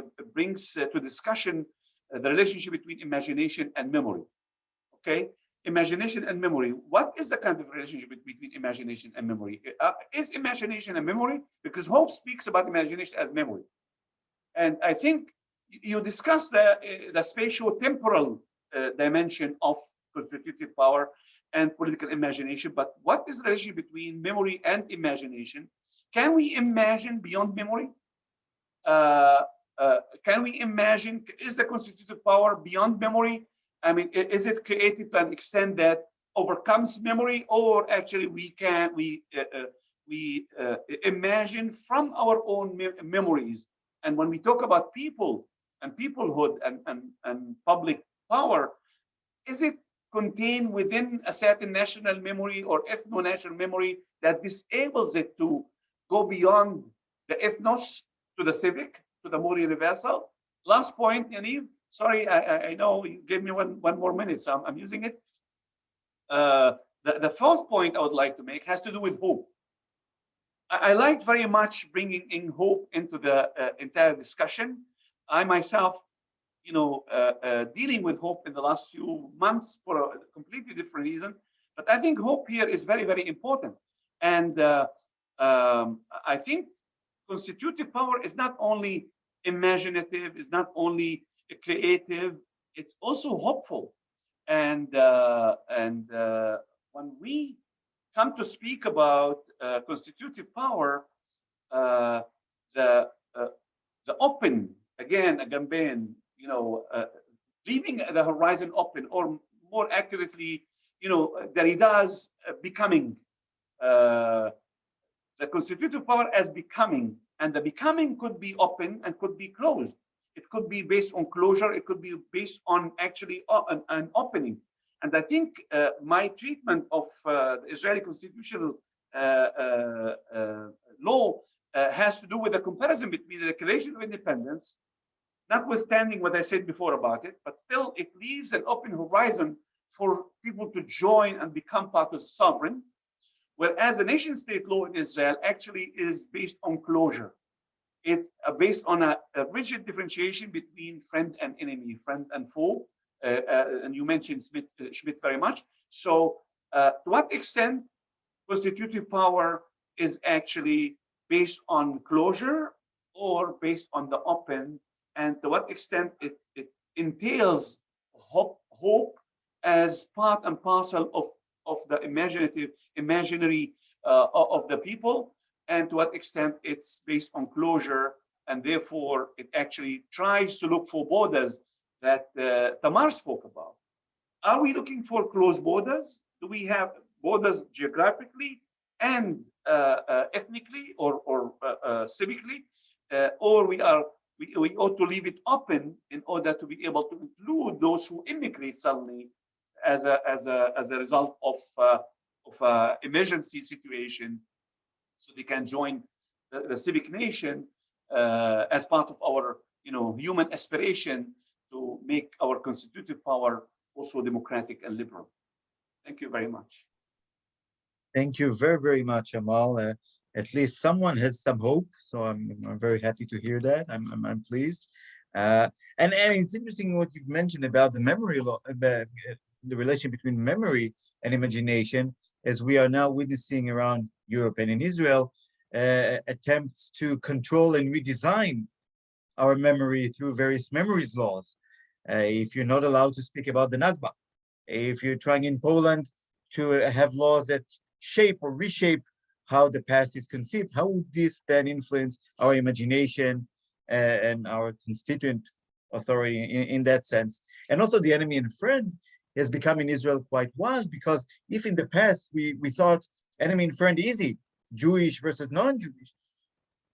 to discussion the relationship between imagination and memory. Okay, imagination and memory. What is the kind of relationship between imagination and memory? Is imagination a memory? Because Hope speaks about imagination as memory, and I think you discuss the spatio-temporal dimension of constitutive power and political imagination. But what is the relationship between memory and imagination? Can we imagine beyond memory? Can we imagine? Is the constitutive power beyond memory? I mean, is it created to an extent that overcomes memory, or actually we imagine from our own memories? And when we talk about people and peoplehood and public power, is it contained within a certain national memory or ethno-national memory that disables it to go beyond the ethnos to the civic, to the more universal? Last point, Yaniv. Sorry, I know you gave me one more minute, so I'm using it. The fourth point I would like to make has to do with hope. I liked very much bringing in hope into the entire discussion, I myself, dealing with hope in the last few months for a completely different reason. But I think hope here is very, very important. And I think constitutive power is not only imaginative, is not only creative, it's also hopeful. And when we come to speak about constitutive power, the open, again, a campaign, leaving the horizon open, or more accurately, Derrida's becoming, the constitutive power as becoming, and the becoming could be open and could be closed. It could be based on closure. It could be based on actually an opening. And I think my treatment of the Israeli constitutional law has to do with the comparison between the Declaration of Independence, notwithstanding what I said before about it, but still it leaves an open horizon for people to join and become part of the sovereign, whereas the nation state law in Israel actually is based on closure. It's based on a rigid differentiation between friend and enemy, friend and foe. And you mentioned Schmidt very much. So to what extent constitutive power is actually based on closure or based on the open, and to what extent it entails hope as part and parcel of the imaginary of the people, and to what extent it's based on closure, and therefore it actually tries to look for borders that Tamar spoke about. Are we looking for closed borders? Do we have borders geographically and ethnically or civically, or we ought to leave it open in order to be able to include those who immigrate suddenly as a result of emergency situation, so they can join the civic nation as part of our human aspiration to make our constitutive power also democratic and liberal. Thank you very much. Thank you very, very much, Amal. At least someone has some hope, so I'm very happy to hear that. I'm pleased. And it's interesting what you've mentioned about the memory law, the relation between memory and imagination, as we are now witnessing around Europe and in Israel, attempts to control and redesign our memory through various memories laws. If you're not allowed to speak about the Nakba, if you're trying in Poland to have laws that shape or reshape how the past is conceived, how would this then influence our imagination and our constituent authority in that sense? And also the enemy and friend has become in Israel quite wild, because if in the past we thought enemy and friend easy, Jewish versus non-Jewish,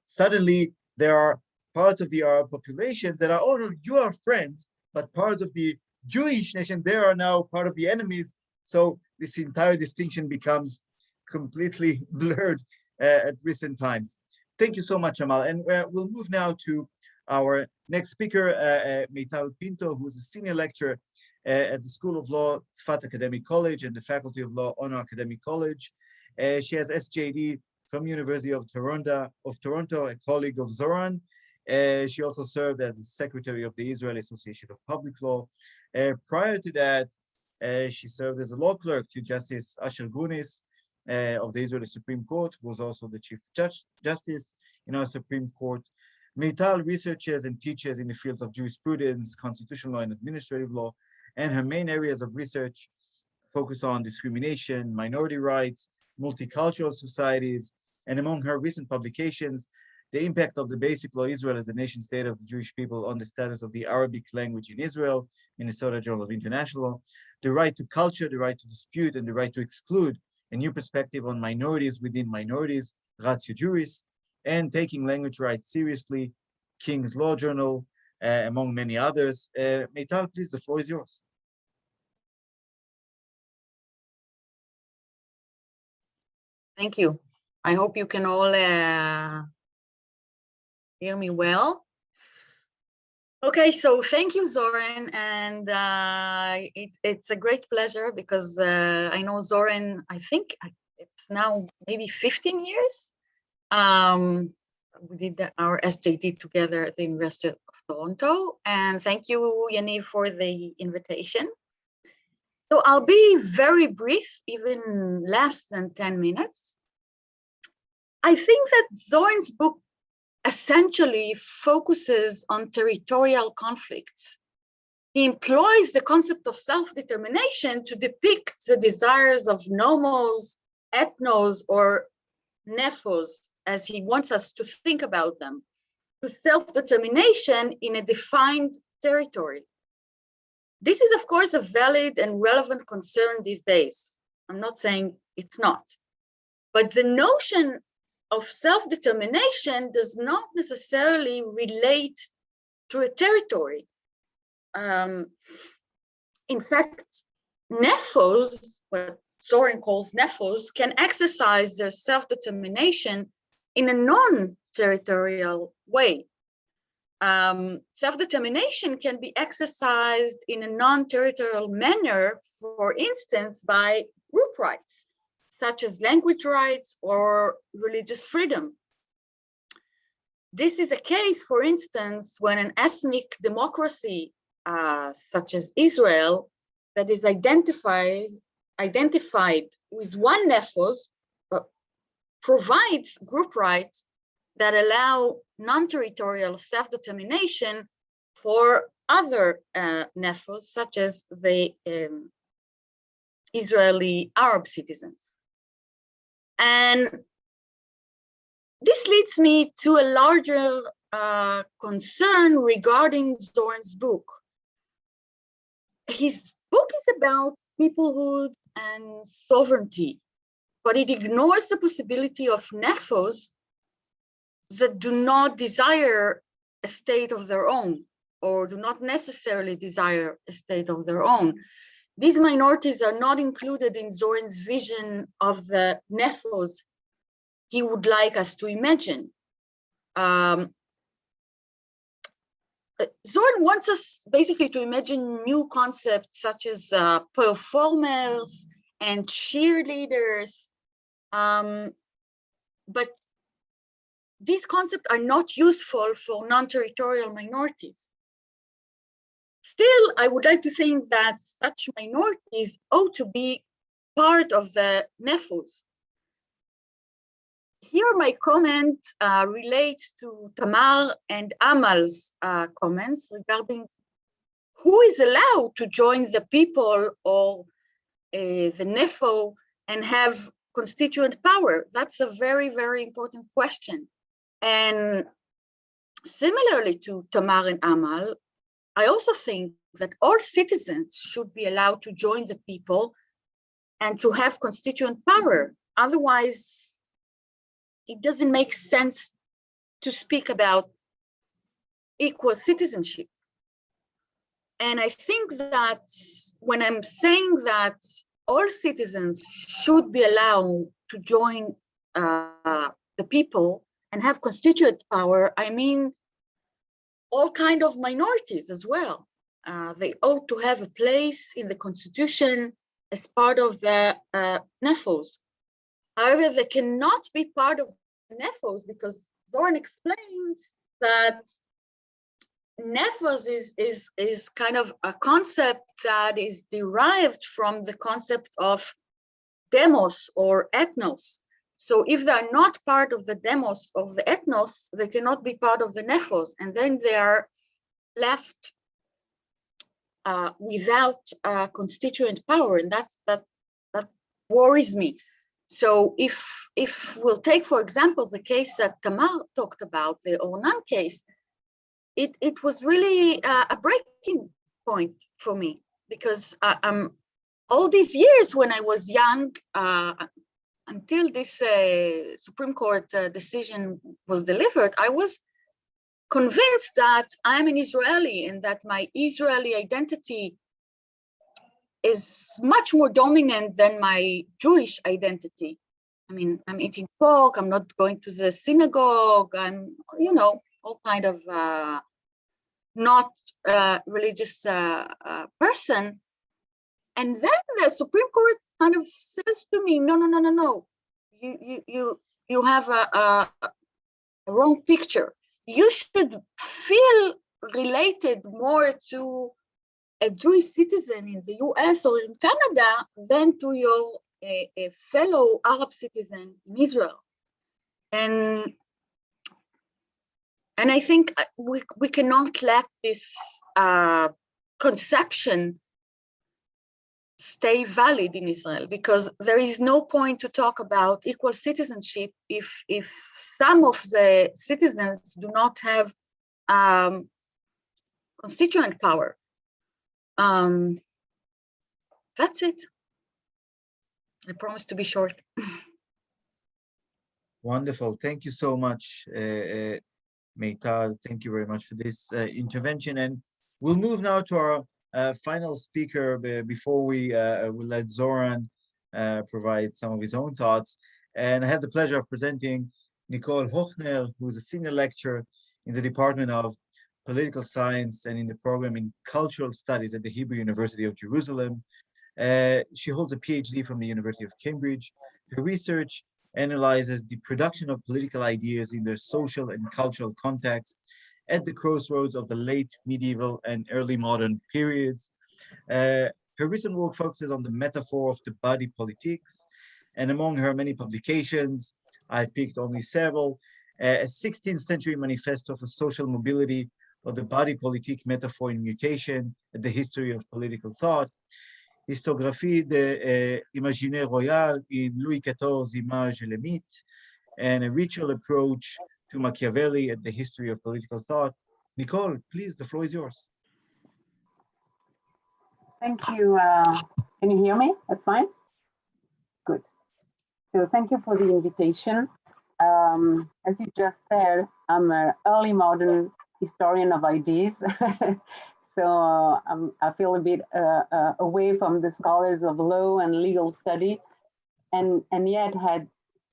suddenly there are parts of the Arab populations that are, oh no, you are friends, but parts of the Jewish nation, they are now part of the enemies. So this entire distinction becomes completely blurred at recent times. Thank you so much, Amal. And we'll move now to our next speaker, Meital Pinto, who is a senior lecturer at the School of Law, Tzfat Academic College, and the Faculty of Law, Honor Academic College. She has SJD from University of Toronto, a colleague of Zoran. She also served as the secretary of the Israeli Association of Public Law. Prior to that, she served as a law clerk to Justice Asher Grunis of the Israeli Supreme Court, who was also the Chief Justice in our Supreme Court. Meital researches and teaches in the fields of jurisprudence, constitutional law, and administrative law, and her main areas of research focus on discrimination, minority rights, multicultural societies, and among her recent publications, the impact of the Basic Law Israel as a nation state of the Jewish people on the status of the Arabic language in Israel, Minnesota Journal of International Law, the right to culture, the right to dispute, and the right to exclude, a new perspective on minorities within minorities, Ratio Juris, and taking language rights seriously, King's Law Journal, among many others. Meital, please, the floor is yours. Thank you. I hope you can all hear me well. Okay, so thank you, Zoran, and it's a great pleasure because I know Zoran, I think it's now maybe 15 years. We did our SJD together at the University of Toronto, and thank you, Yaniv, for the invitation. So I'll be very brief, even less than 10 minutes. I think that Zorin's book essentially focuses on territorial conflicts. He employs the concept of self-determination to depict the desires of nomos, ethnos, or nephos, as he wants us to think about them, to self-determination in a defined territory. This is, of course, a valid and relevant concern these days. I'm not saying it's not. But the notion of self-determination does not necessarily relate to a territory. In fact, nephos, what Zorin calls nephos, can exercise their self-determination in a non-territorial way. Self-determination can be exercised in a non-territorial manner, for instance, by group rights, such as language rights or religious freedom. This is a case, for instance, when an ethnic democracy, such as Israel, that is identified with one nephos, provides group rights that allow non-territorial self-determination for other nephos, such as the Israeli Arab citizens. And this leads me to a larger concern regarding Zorin's book. His book is about peoplehood and sovereignty, but it ignores the possibility of nephos that do not desire a state of their own, or do not necessarily desire a state of their own. These minorities are not included in Zorin's vision of the nephos he would like us to imagine. Zorin wants us basically to imagine new concepts such as performers and cheerleaders, but these concepts are not useful for non-territorial minorities. Still, I would like to think that such minorities ought to be part of the nephos. Here, my comment relates to Tamar and Amal's comments regarding who is allowed to join the people or the nepho and have constituent power. That's a very, very important question. And similarly to Tamar and Amal, I also think that all citizens should be allowed to join the people and to have constituent power. Otherwise, it doesn't make sense to speak about equal citizenship. And I think that when I'm saying that all citizens should be allowed to join the people and have constituent power, I mean all kind of minorities as well. They ought to have a place in the constitution as part of the nephos. However, they cannot be part of the nephos because Zorin explains that nephos is kind of a concept that is derived from the concept of demos or ethnos. So if they are not part of the demos of the ethnos, they cannot be part of the nephos, and then they are left without constituent power, and that worries me. So if we'll take, for example, the case that Tamar talked about, the Ornan case, it was really a breaking point for me, because all these years when I was young, until this Supreme Court decision was delivered, I was convinced that I'm an Israeli and that my Israeli identity is much more dominant than my Jewish identity. I mean, I'm eating pork, I'm not going to the synagogue, I'm, all kind of not religious person. And then the Supreme Court kind of says to me, no, you have a wrong picture. You should feel related more to a Jewish citizen in the US or in Canada than to your a fellow Arab citizen in Israel. And I think we cannot let this conception stay valid in Israel, because there is no point to talk about equal citizenship if some of the citizens do not have constituent power. That's it. I promise to be short. Wonderful. Thank you so much, Meital. Thank you very much for this intervention. And we'll move now to our final speaker before we will let Zoran provide some of his own thoughts. And I have the pleasure of presenting Nicole Hochner, who is a senior lecturer in the Department of Political Science and in the program in Cultural Studies at the Hebrew University of Jerusalem. She holds a PhD from the University of Cambridge. Her research analyzes the production of political ideas in their social and cultural context at the crossroads of the late medieval and early modern periods. Her recent work focuses on the metaphor of the body politics, and among her many publications, I've picked only several, a 16th century manifesto for social mobility of the body politique metaphor in mutation at the history of political thought, Histographie de l'imaginaire royal in Louis XIV's Image et le Mythe, and a ritual approach to Machiavelli at the history of political thought. Nicole, please, the floor is yours. Thank you. Can you hear me? That's fine? Good. So thank you for the invitation. As you just said, I'm an early modern historian of ideas. So I feel a bit away from the scholars of law and legal study, and yet had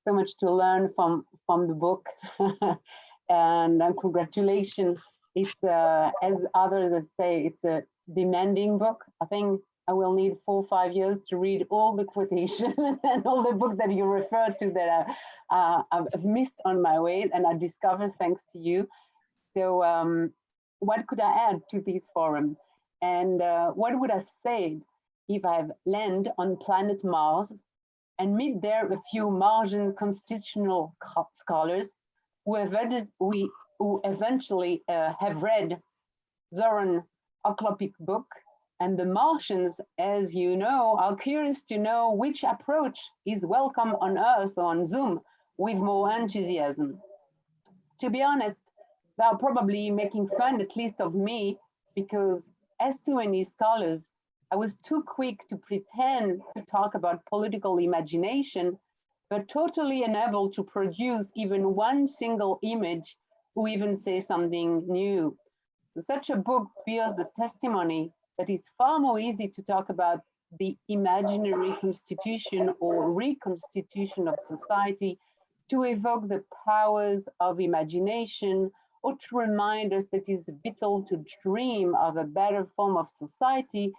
so much to learn from the book. And congratulations. It's, as others say, it's a demanding book. I think I will need 4 or 5 years to read all the quotations and all the books that you referred to that I've missed on my way and I discovered thanks to you. So what could I add to this forum? And what would I say if I've landed on planet Mars and meet there a few Martian constitutional scholars who eventually have read Zoran Oklopic's book, and the Martians, as you know, are curious to know which approach is welcome on Earth or on Zoom with more enthusiasm. To be honest, they are probably making fun, at least of me, because as too many scholars, I was too quick to pretend to talk about political imagination, but totally unable to produce even one single image or even say something new. So such a book bears the testimony that it's far more easy to talk about the imaginary constitution or reconstitution of society, to evoke the powers of imagination, or to remind us that it's vital to dream of a better form of society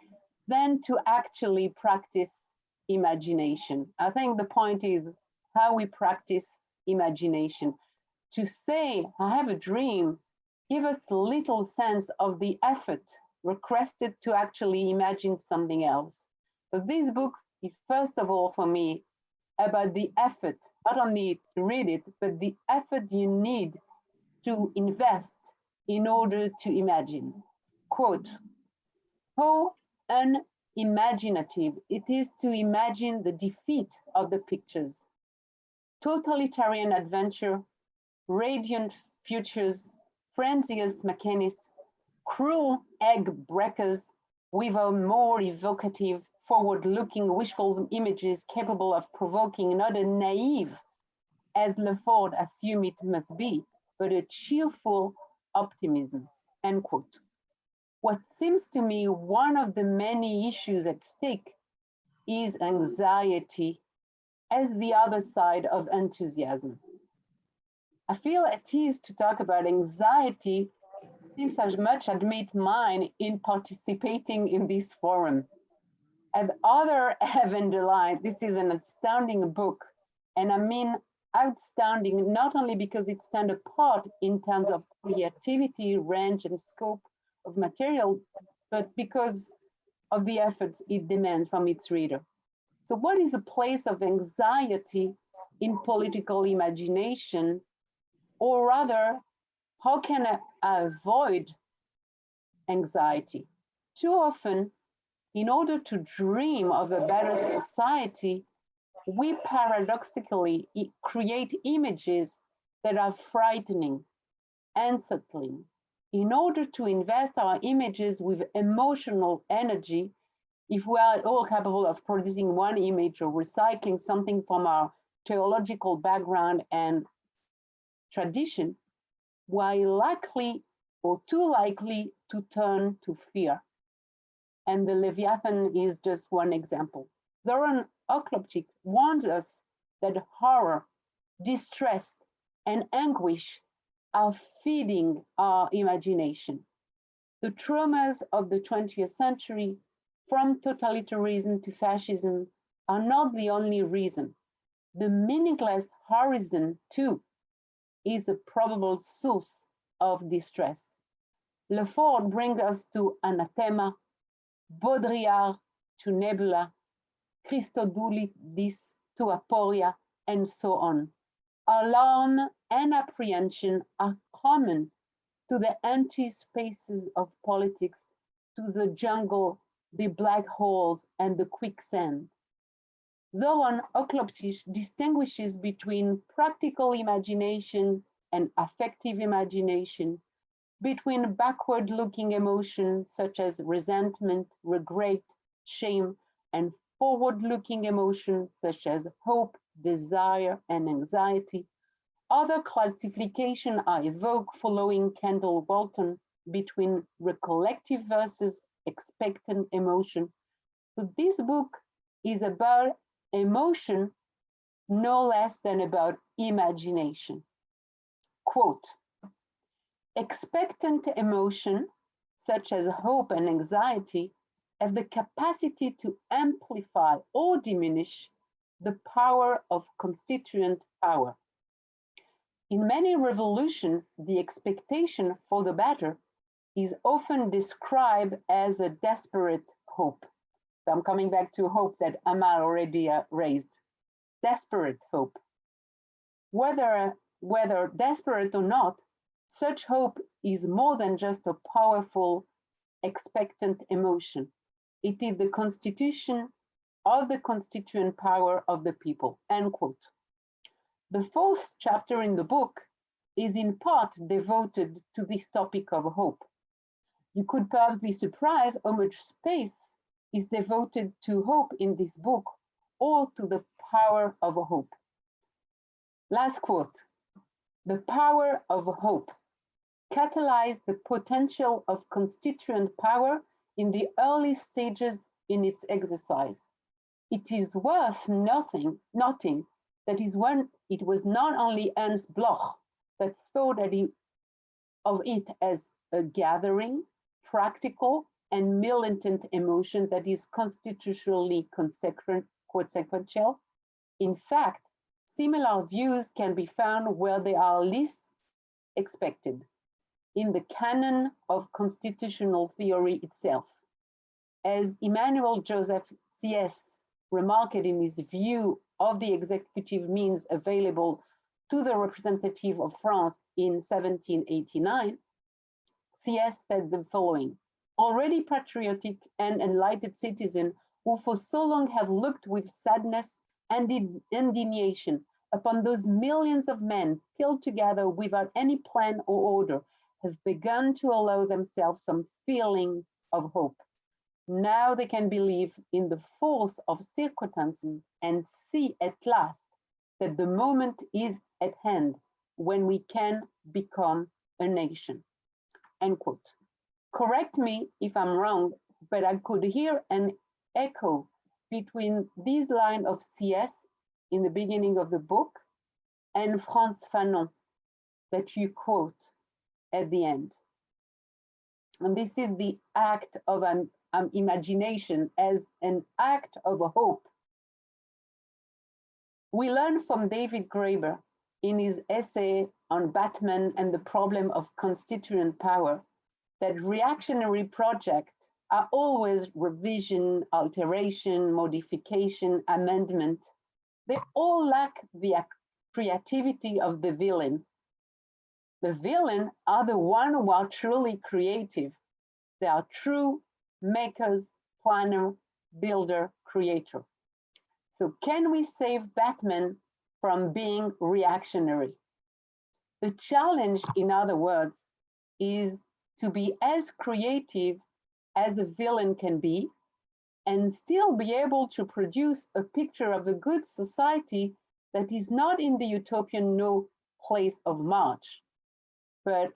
than to actually practice imagination. I think the point is how we practice imagination. To say, I have a dream, give us a little sense of the effort requested to actually imagine something else. So this book is first of all for me about the effort, not only to read it, but the effort you need to invest in order to imagine. Quote, how unimaginative it is to imagine the defeat of the pictures. Totalitarian adventure, radiant futures, frenzious mechanics, cruel egg breakers with a more evocative, forward-looking, wishful images capable of provoking not a naive, as Lefort assumed it must be, but a cheerful optimism, end quote. What seems to me one of the many issues at stake is anxiety as the other side of enthusiasm. I feel at ease to talk about anxiety since I much admit mine in participating in this forum. As others have underlined, this is an astounding book, and I mean outstanding, not only because it stands apart in terms of creativity, range, and scope of material, but because of the efforts it demands from its reader. So what is the place of anxiety in political imagination? Or rather, how can I avoid anxiety? Too often, in order to dream of a better society, we paradoxically create images that are frightening, unsettling. In order to invest our images with emotional energy, if we are at all capable of producing one image or recycling something from our theological background and tradition, we are likely or too likely to turn to fear. And the Leviathan is just one example. Zoran Oklopchik warns us that horror, distress, and anguish are feeding our imagination. The traumas of the 20th century, from totalitarianism to fascism, are not the only reason. The meaningless horizon, too, is a probable source of distress. Lefort brings us to Anathema, Baudrillard to Nebula, Christodoulidis to Aporia, and so on. Alarm and apprehension are common to the empty spaces of politics, to the jungle, the black holes, and the quicksand. Zoran Oklopchik distinguishes between practical imagination and affective imagination, between backward-looking emotions such as resentment, regret, shame, and forward-looking emotions such as hope, desire, and anxiety. Other classifications are evoked following Kendall Walton between recollective versus expectant emotion. So this book is about emotion no less than about imagination. Quote, expectant emotion, such as hope and anxiety, have the capacity to amplify or diminish the power of constituent power. In many revolutions, the expectation for the better is often described as a desperate hope. So I'm coming back to hope that Amal already raised. Desperate hope. Whether desperate or not, such hope is more than just a powerful, expectant emotion. It is the constitution of the constituent power of the people, end quote. The fourth chapter in the book is in part devoted to this topic of hope. You could perhaps be surprised how much space is devoted to hope in this book or to the power of hope. Last quote, the power of hope catalyzed the potential of constituent power in the early stages in its exercise. It is worth noting that it was not only Ernst Bloch that thought of it as a gathering, practical, and militant emotion that is constitutionally consequential. In fact, similar views can be found where they are least expected, in the canon of constitutional theory itself. As Emmanuel Joseph C.S. remarked in his view of the executive means available to the representative of France in 1789, C.S. said the following, already patriotic and enlightened citizen who for so long have looked with sadness and indignation upon those millions of men killed together without any plan or order, have begun to allow themselves some feeling of hope. Now they can believe in the force of circumstances and see at last that the moment is at hand when we can become a nation. End quote. Correct me if I'm wrong, but I could hear an echo between this line of CS in the beginning of the book and Frantz Fanon that you quote at the end. And this is the act of an imagination as an act of hope We learn from David Graeber in his essay on Batman and the problem of constituent power that reactionary projects are always revision, alteration, modification, amendment. They all lack the creativity of the villain. The villain are the ones who are truly creative. They are true makers, planner, builder, creator. So can we save Batman from being reactionary? The challenge, in other words, is to be as creative as a villain can be and still be able to produce a picture of a good society that is not in the utopian no place of March, but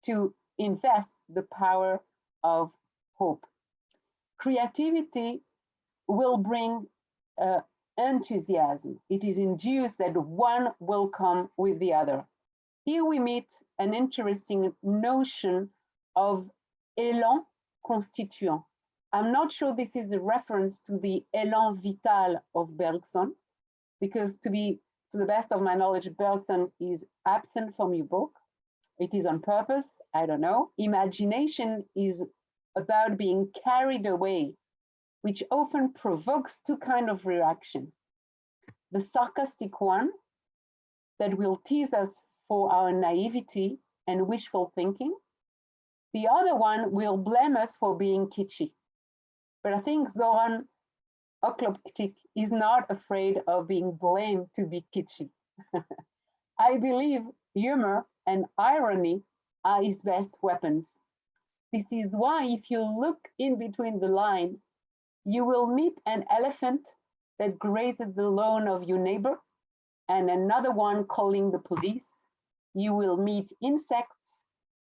to invest the power of hope. Creativity will bring enthusiasm. It is induced that one will come with the other. Here we meet an interesting notion of élan constituant. I'm not sure this is a reference to the élan vital of Bergson, because to the best of my knowledge, Bergson is absent from your book. It is on purpose, I don't know. Imagination is about being carried away, which often provokes two kinds of reaction. The sarcastic one that will tease us for our naivety and wishful thinking. The other one will blame us for being kitschy. But I think Zoran Okloptik is not afraid of being blamed to be kitschy. I believe humor and irony are his best weapons. This is why if you look in between the line, you will meet an elephant that grazes the lawn of your neighbor and another one calling the police. You will meet insects,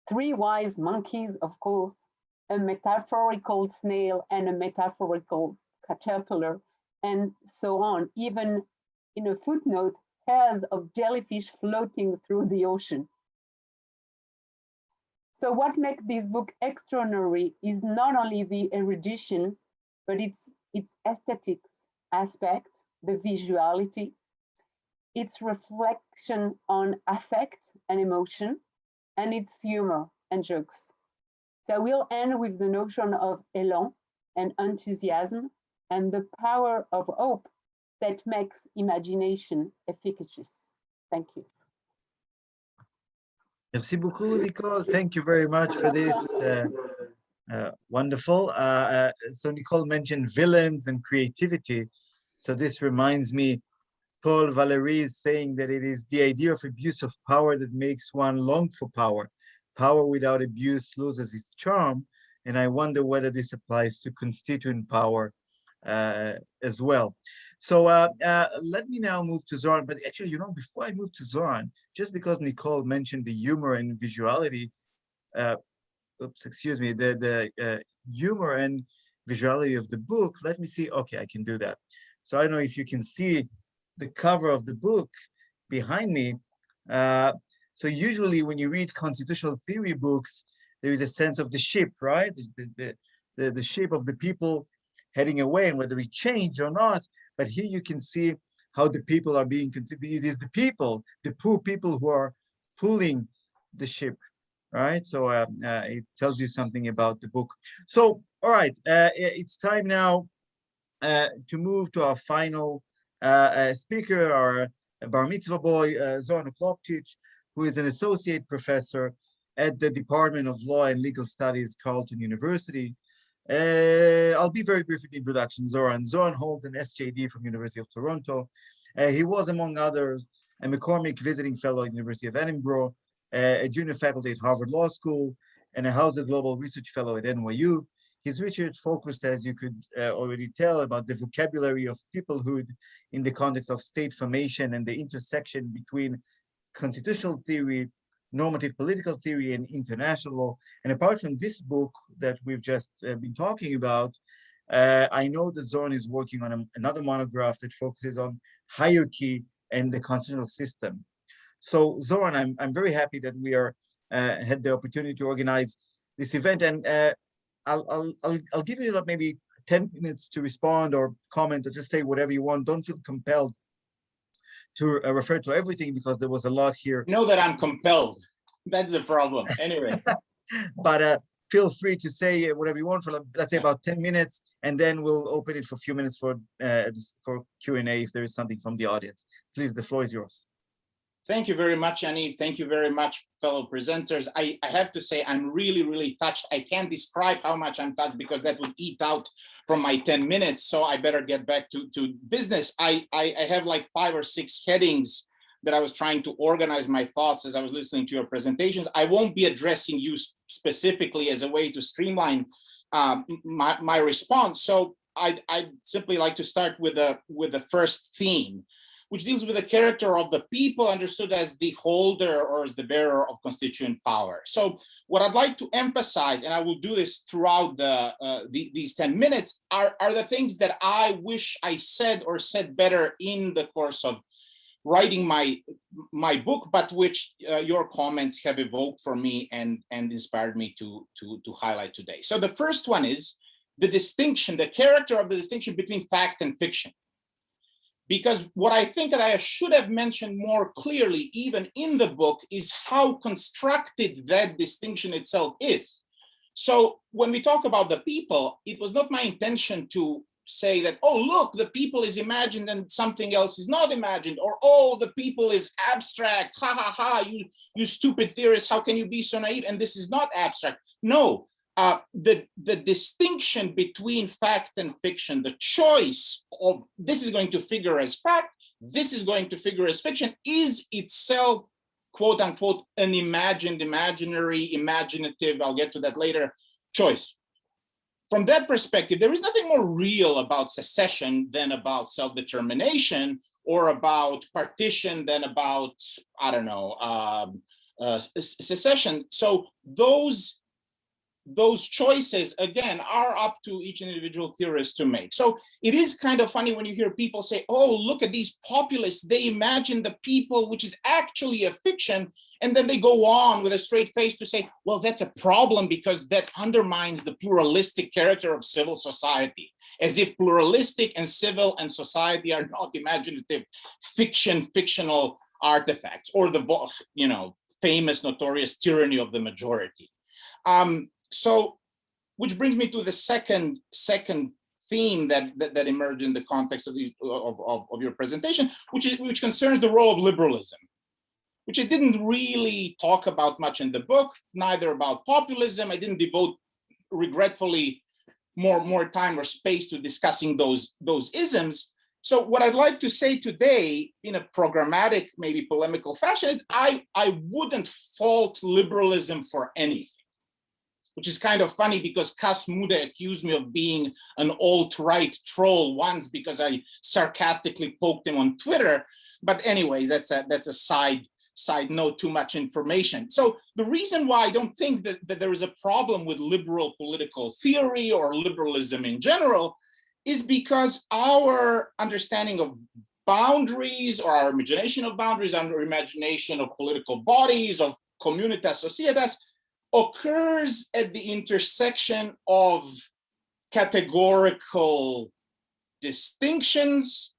three wise monkeys, of course, a metaphorical snail and a metaphorical caterpillar, and so on. Even in a footnote, pairs of jellyfish floating through the ocean. So what makes this book extraordinary is not only the erudition, but its aesthetics aspect, the visuality, its reflection on affect and emotion, and its humor and jokes. So we'll end with the notion of élan and enthusiasm and the power of hope that makes imagination efficacious. Thank you. Merci beaucoup, Nicole. Thank you very much for this. Wonderful. So Nicole mentioned villains and creativity. So this reminds me, Paul Valéry is saying that it is the idea of abuse of power that makes one long for power. Power without abuse loses its charm. And I wonder whether this applies to constituent power as well. So let me now move to Zoran. But actually, you know, before I move to Zoran, just because Nicole mentioned the humor and visuality, excuse me, the humor and visuality of the book, let me see. Okay, I can do that. So I don't know if you can see the cover of the book behind me. So usually when you read constitutional theory books, there is a sense of the ship, right? The ship of the people heading away and whether we change or not. But here you can see how the people are being considered. It is the people, the poor people who are pulling the ship, right? So it tells you something about the book. So, all right, it's time now to move to our final speaker, our bar mitzvah boy, Zoran Okloptik, who is an associate professor at the Department of Law and Legal Studies, Carleton University. I'll be very brief with the introduction. Zoran holds an SJD from University of Toronto. He was, among others, a McCormick Visiting Fellow at University of Edinburgh, a junior faculty at Harvard Law School, and a Hauser Global Research Fellow at NYU. His research focused, as you could already tell, about the vocabulary of peoplehood in the context of state formation and the intersection between constitutional theory, normative political theory, and international law. And apart from this book that we've just been talking about, I know that Zoran is working on another monograph that focuses on hierarchy and the constitutional system. So Zoran, I'm very happy that we had the opportunity to organize this event, and I'll give you maybe 10 minutes to respond or comment or just say whatever you want. Don't feel compelled to refer to everything because there was a lot here. Know that I'm compelled. That's the problem. Anyway. But feel free to say whatever you want for, let's say, about 10 minutes, and then we'll open it for a few minutes for Q&A if there is something from the audience. Please, the floor is yours. Thank you very much, Yaniv. Thank you very much, fellow presenters. I have to say, I'm really, really touched. I can't describe how much I'm touched because that would eat out from my 10 minutes. So I better get back to business. I have like 5 or 6 headings that I was trying to organize my thoughts as I was listening to your presentations. I won't be addressing you specifically as a way to streamline my response. So I'd simply like to start with the first theme, which deals with the character of the people understood as the holder or as the bearer of constituent power. So what I'd like to emphasize, and I will do this throughout these 10 minutes, are the things that I wish I said or said better in the course of writing my book, but which your comments have evoked for me and inspired me to highlight today. So the first one is the distinction, the character of the distinction between fact and fiction. Because what I think that I should have mentioned more clearly, even in the book, is how constructed that distinction itself is. So when we talk about the people, it was not my intention to say that, oh, look, the people is imagined and something else is not imagined, or, oh, the people is abstract, ha, ha, ha, you stupid theorists, how can you be so naive? And this is not abstract. No, the distinction between fact and fiction, the choice of this is going to figure as fact, this is going to figure as fiction, is itself, quote unquote, an imagined, imaginary, imaginative, I'll get to that later, choice. From that perspective, there is nothing more real about secession than about self-determination, or about partition than about, I don't know, secession. So those choices, again, are up to each individual theorist to make. So it is kind of funny when you hear people say, oh, look at these populists, they imagine the people, which is actually a fiction. And then they go on with a straight face to say, well, that's a problem because that undermines the pluralistic character of civil society, as if pluralistic and civil and society are not imaginative fictional artifacts, or the, you know, famous notorious tyranny of the majority. So, which brings me to the second theme that emerged in the context of your presentation, which concerns the role of liberalism, which I didn't really talk about much in the book, neither about populism. I didn't devote, regretfully, more time or space to discussing those isms. So what I'd like to say today, in a programmatic, maybe polemical fashion, is I wouldn't fault liberalism for anything, which is kind of funny because Cas Mudde accused me of being an alt-right troll once because I sarcastically poked him on Twitter. But anyway, that's a side note, too much information. So the reason why I don't think that there is a problem with liberal political theory or liberalism in general is because our understanding of boundaries, or our imagination of boundaries, our imagination of political bodies, of communitas societas, occurs at the intersection of categorical distinctions,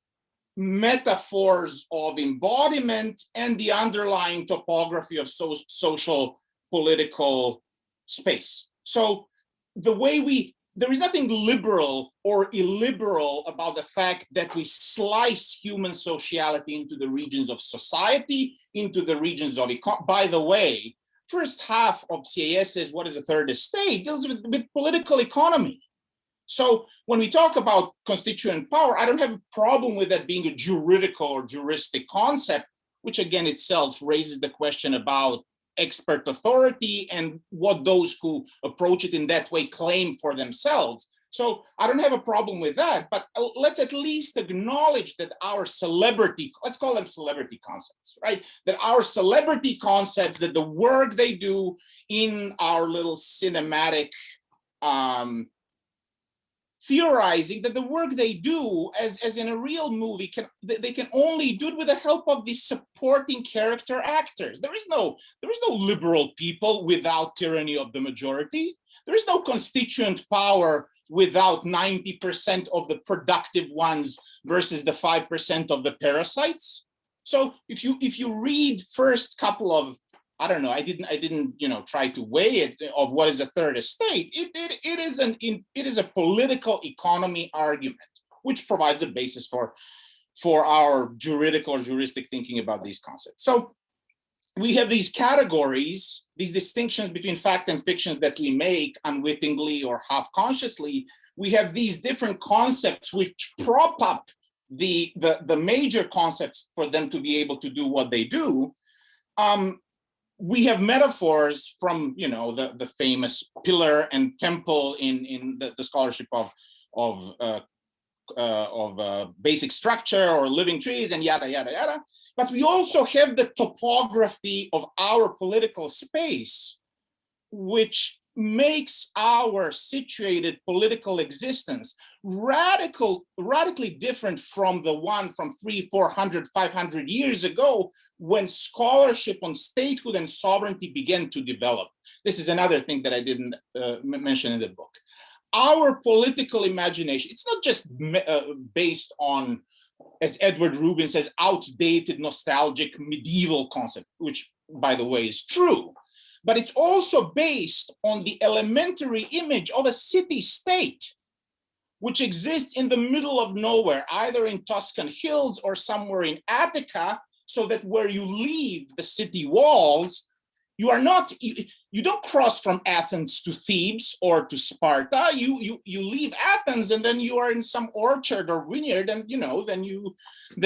metaphors of embodiment, and the underlying topography of social political space. So there is nothing liberal or illiberal about the fact that we slice human sociality into the regions of society, into the regions of economy. By the way, first half of CAS's What is a Third Estate deals with political economy. So when we talk about constituent power, I don't have a problem with that being a juridical or juristic concept, which again itself raises the question about expert authority and what those who approach it in that way claim for themselves. So I don't have a problem with that, but let's at least acknowledge that our celebrity, let's call them celebrity concepts, right? That our celebrity concepts, that the work they do in our little cinematic theorizing, that the work they do as in a real movie, they can only do it with the help of the supporting character actors. There is no liberal people without tyranny of the majority. There is no constituent power without 90% of the productive ones versus the 5% of the parasites. So if you read first couple of, I don't know, I didn't try to weigh it of what is a third estate. It is a political economy argument, which provides the basis for our juridical or juristic thinking about these concepts. So we have these categories, these distinctions between fact and fictions that we make unwittingly or half consciously. We have these different concepts which prop up the major concepts for them to be able to do what they do. We have metaphors from the famous pillar and temple in the scholarship of basic structure or living trees and yada yada yada. But we also have the topography of our political space, which makes our situated political existence radically different from the one from 300, 400, 500 years ago, when scholarship on statehood and sovereignty began to develop. This is another thing that I didn't mention in the book. Our political imagination, it's not just based on, as Edward Rubin says, outdated, nostalgic, medieval concept, which, by the way, is true. But it's also based on the elementary image of a city-state, which exists in the middle of nowhere, either in Tuscan hills or somewhere in Attica, so that where you leave the city walls, you don't cross from Athens to Thebes or to Sparta. You leave Athens and then you are in some orchard or vineyard, and then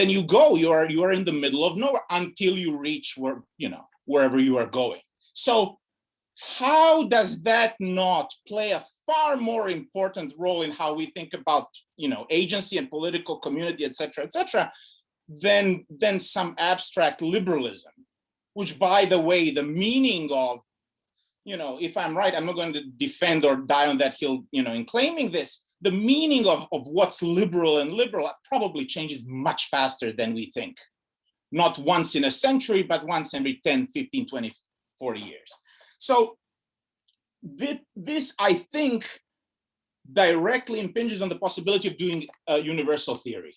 you go. You are in the middle of nowhere until you reach wherever you are going. So how does that not play a far more important role in how we think about agency and political community, et cetera, than some abstract liberalism? Which, by the way, the meaning of, if I'm right, I'm not going to defend or die on that hill, in claiming this. The meaning of what's liberal and liberal probably changes much faster than we think. Not once in a century, but once every 10, 15, 20, 40 years. So this, I think, directly impinges on the possibility of doing a universal theory.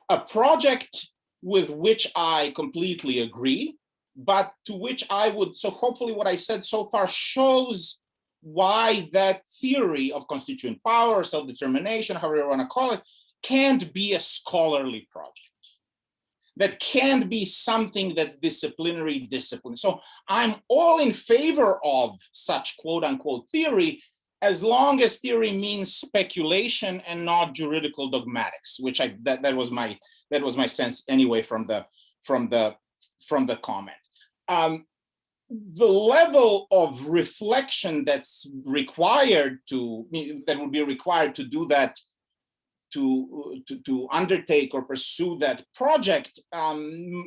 A project with which I completely agree, but to which I would, so hopefully what I said so far shows why that theory of constituent power, self-determination, however you want to call it, can't be a scholarly project. That can't be something that's disciplinary discipline. So I'm all in favor of such quote unquote theory, as long as theory means speculation and not juridical dogmatics, which that was my sense anyway from the comment. The level of reflection that would be required to do that, to undertake or pursue that project,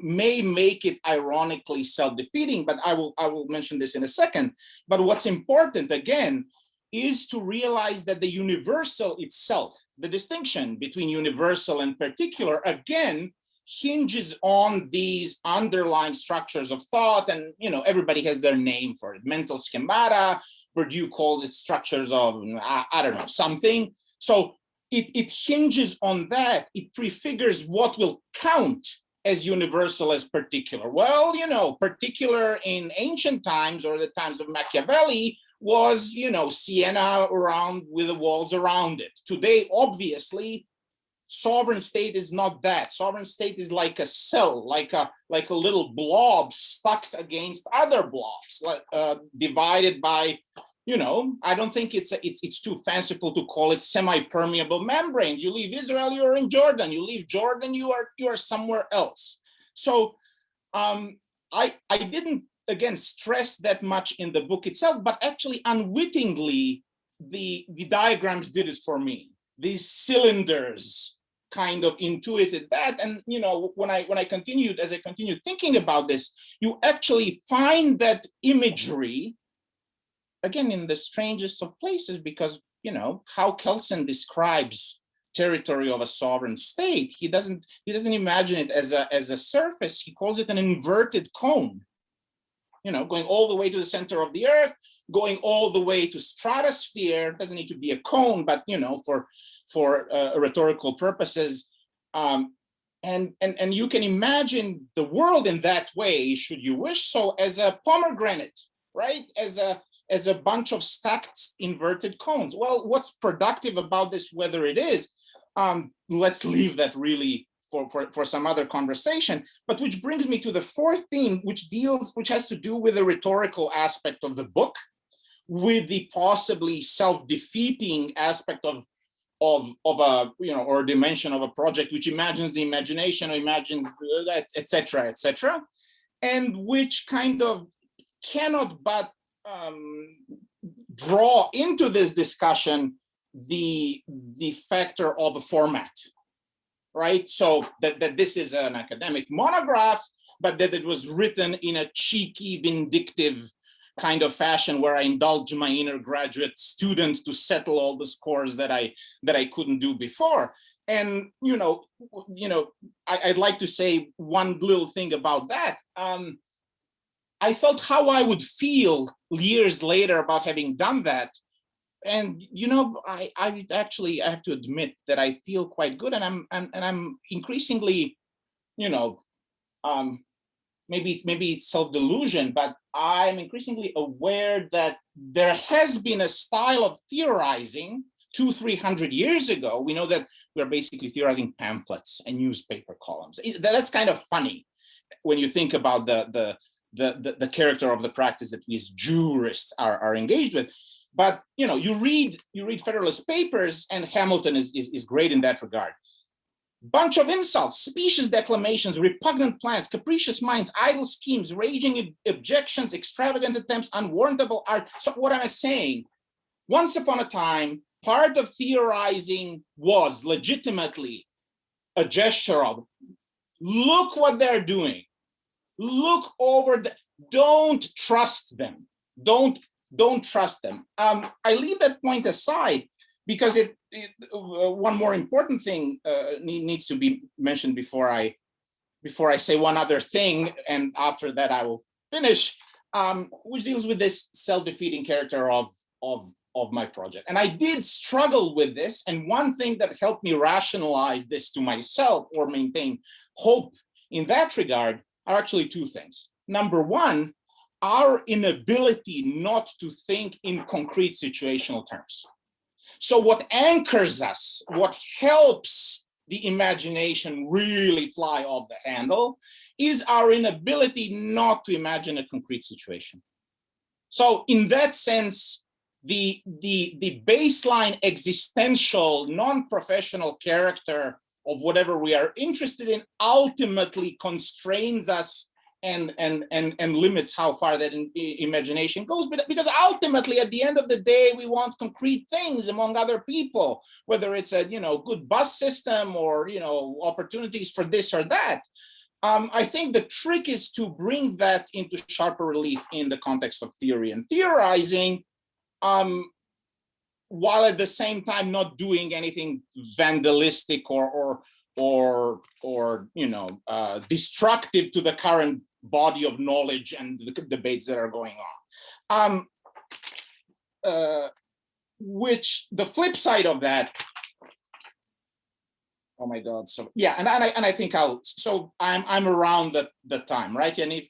may make it ironically self-defeating, but I will mention this in a second. But what's important, again, is to realize that the universal itself, the distinction between universal and particular, again, hinges on these underlying structures of thought, and everybody has their name for it. Mental schemata, Bourdieu calls it structures of, I don't know, something. So it hinges on that. It prefigures what will count as universal as particular. Well, particular in ancient times or the times of Machiavelli was, Siena around with the walls around it. Today, obviously, sovereign state is not that. Sovereign state is like a cell, like a little blob stuck against other blobs, divided by, I don't think it's too fanciful to call it semi-permeable membranes. You leave Israel, you are in Jordan. You leave Jordan, you are somewhere else. So I didn't, again, stress that much in the book itself, but actually unwittingly, the diagrams did it for me. These cylinders kind of intuited that. And when I continued thinking about this, you actually find that imagery, again, in the strangest of places, because how Kelsen describes territory of a sovereign state, he doesn't imagine it as a surface. He calls it an inverted cone, going all the way to the center of the earth, going all the way to stratosphere. Doesn't need to be a cone, but for rhetorical purposes. And you can imagine the world in that way, should you wish so, as a pomegranate, right? As a bunch of stacked inverted cones. Well, what's productive about this, whether it is, let's leave that really for some other conversation, but which brings me to the fourth theme, which has to do with the rhetorical aspect of the book, with the possibly self-defeating aspect of a, or a dimension of a project which imagines the imagination, or imagines, etc., and which kind of cannot but draw into this discussion the factor of a format, right? So that this is an academic monograph, but that it was written in a cheeky, vindictive kind of fashion where I indulge my inner graduate student to settle all the scores that I couldn't do before. And I'd like to say one little thing about that. I felt how I would feel years later about having done that. And I actually have to admit that I feel quite good, and I'm increasingly, maybe it's self-delusion, but I'm increasingly aware that there has been a style of theorizing 200-300 years ago. We know that we're basically theorizing pamphlets and newspaper columns. That's kind of funny when you think about the character of the practice that we as jurists are engaged with. But you read Federalist Papers, and Hamilton is great in that regard. Bunch of insults, specious declamations, repugnant plans, capricious minds, idle schemes, raging objections, extravagant attempts, unwarrantable art. So what am I saying? Once upon a time, part of theorizing was legitimately a gesture of, look what they're doing. Look over don't trust them. Don't trust them. I leave that point aside because one more important thing needs to be mentioned before I say one other thing, and after that I will finish, which deals with this self-defeating character of my project. And I did struggle with this, and one thing that helped me rationalize this to myself or maintain hope in that regard are actually two things. Number one, our inability not to think in concrete situational terms. So what anchors us, what helps the imagination really fly off the handle, is our inability not to imagine a concrete situation. So in that sense, the baseline existential, non-professional character of whatever we are interested in ultimately constrains us and limits how far that imagination goes, because ultimately at the end of the day we want concrete things among other people, whether it's a good bus system or opportunities for this or that. I think the trick is to bring that into sharper relief in the context of theory and theorizing, while at the same time not doing anything vandalistic or destructive to the current body of knowledge and the debates that are going on. Which the flip side of that, oh my God, so yeah, and I think I'm around the time, right, Yaniv?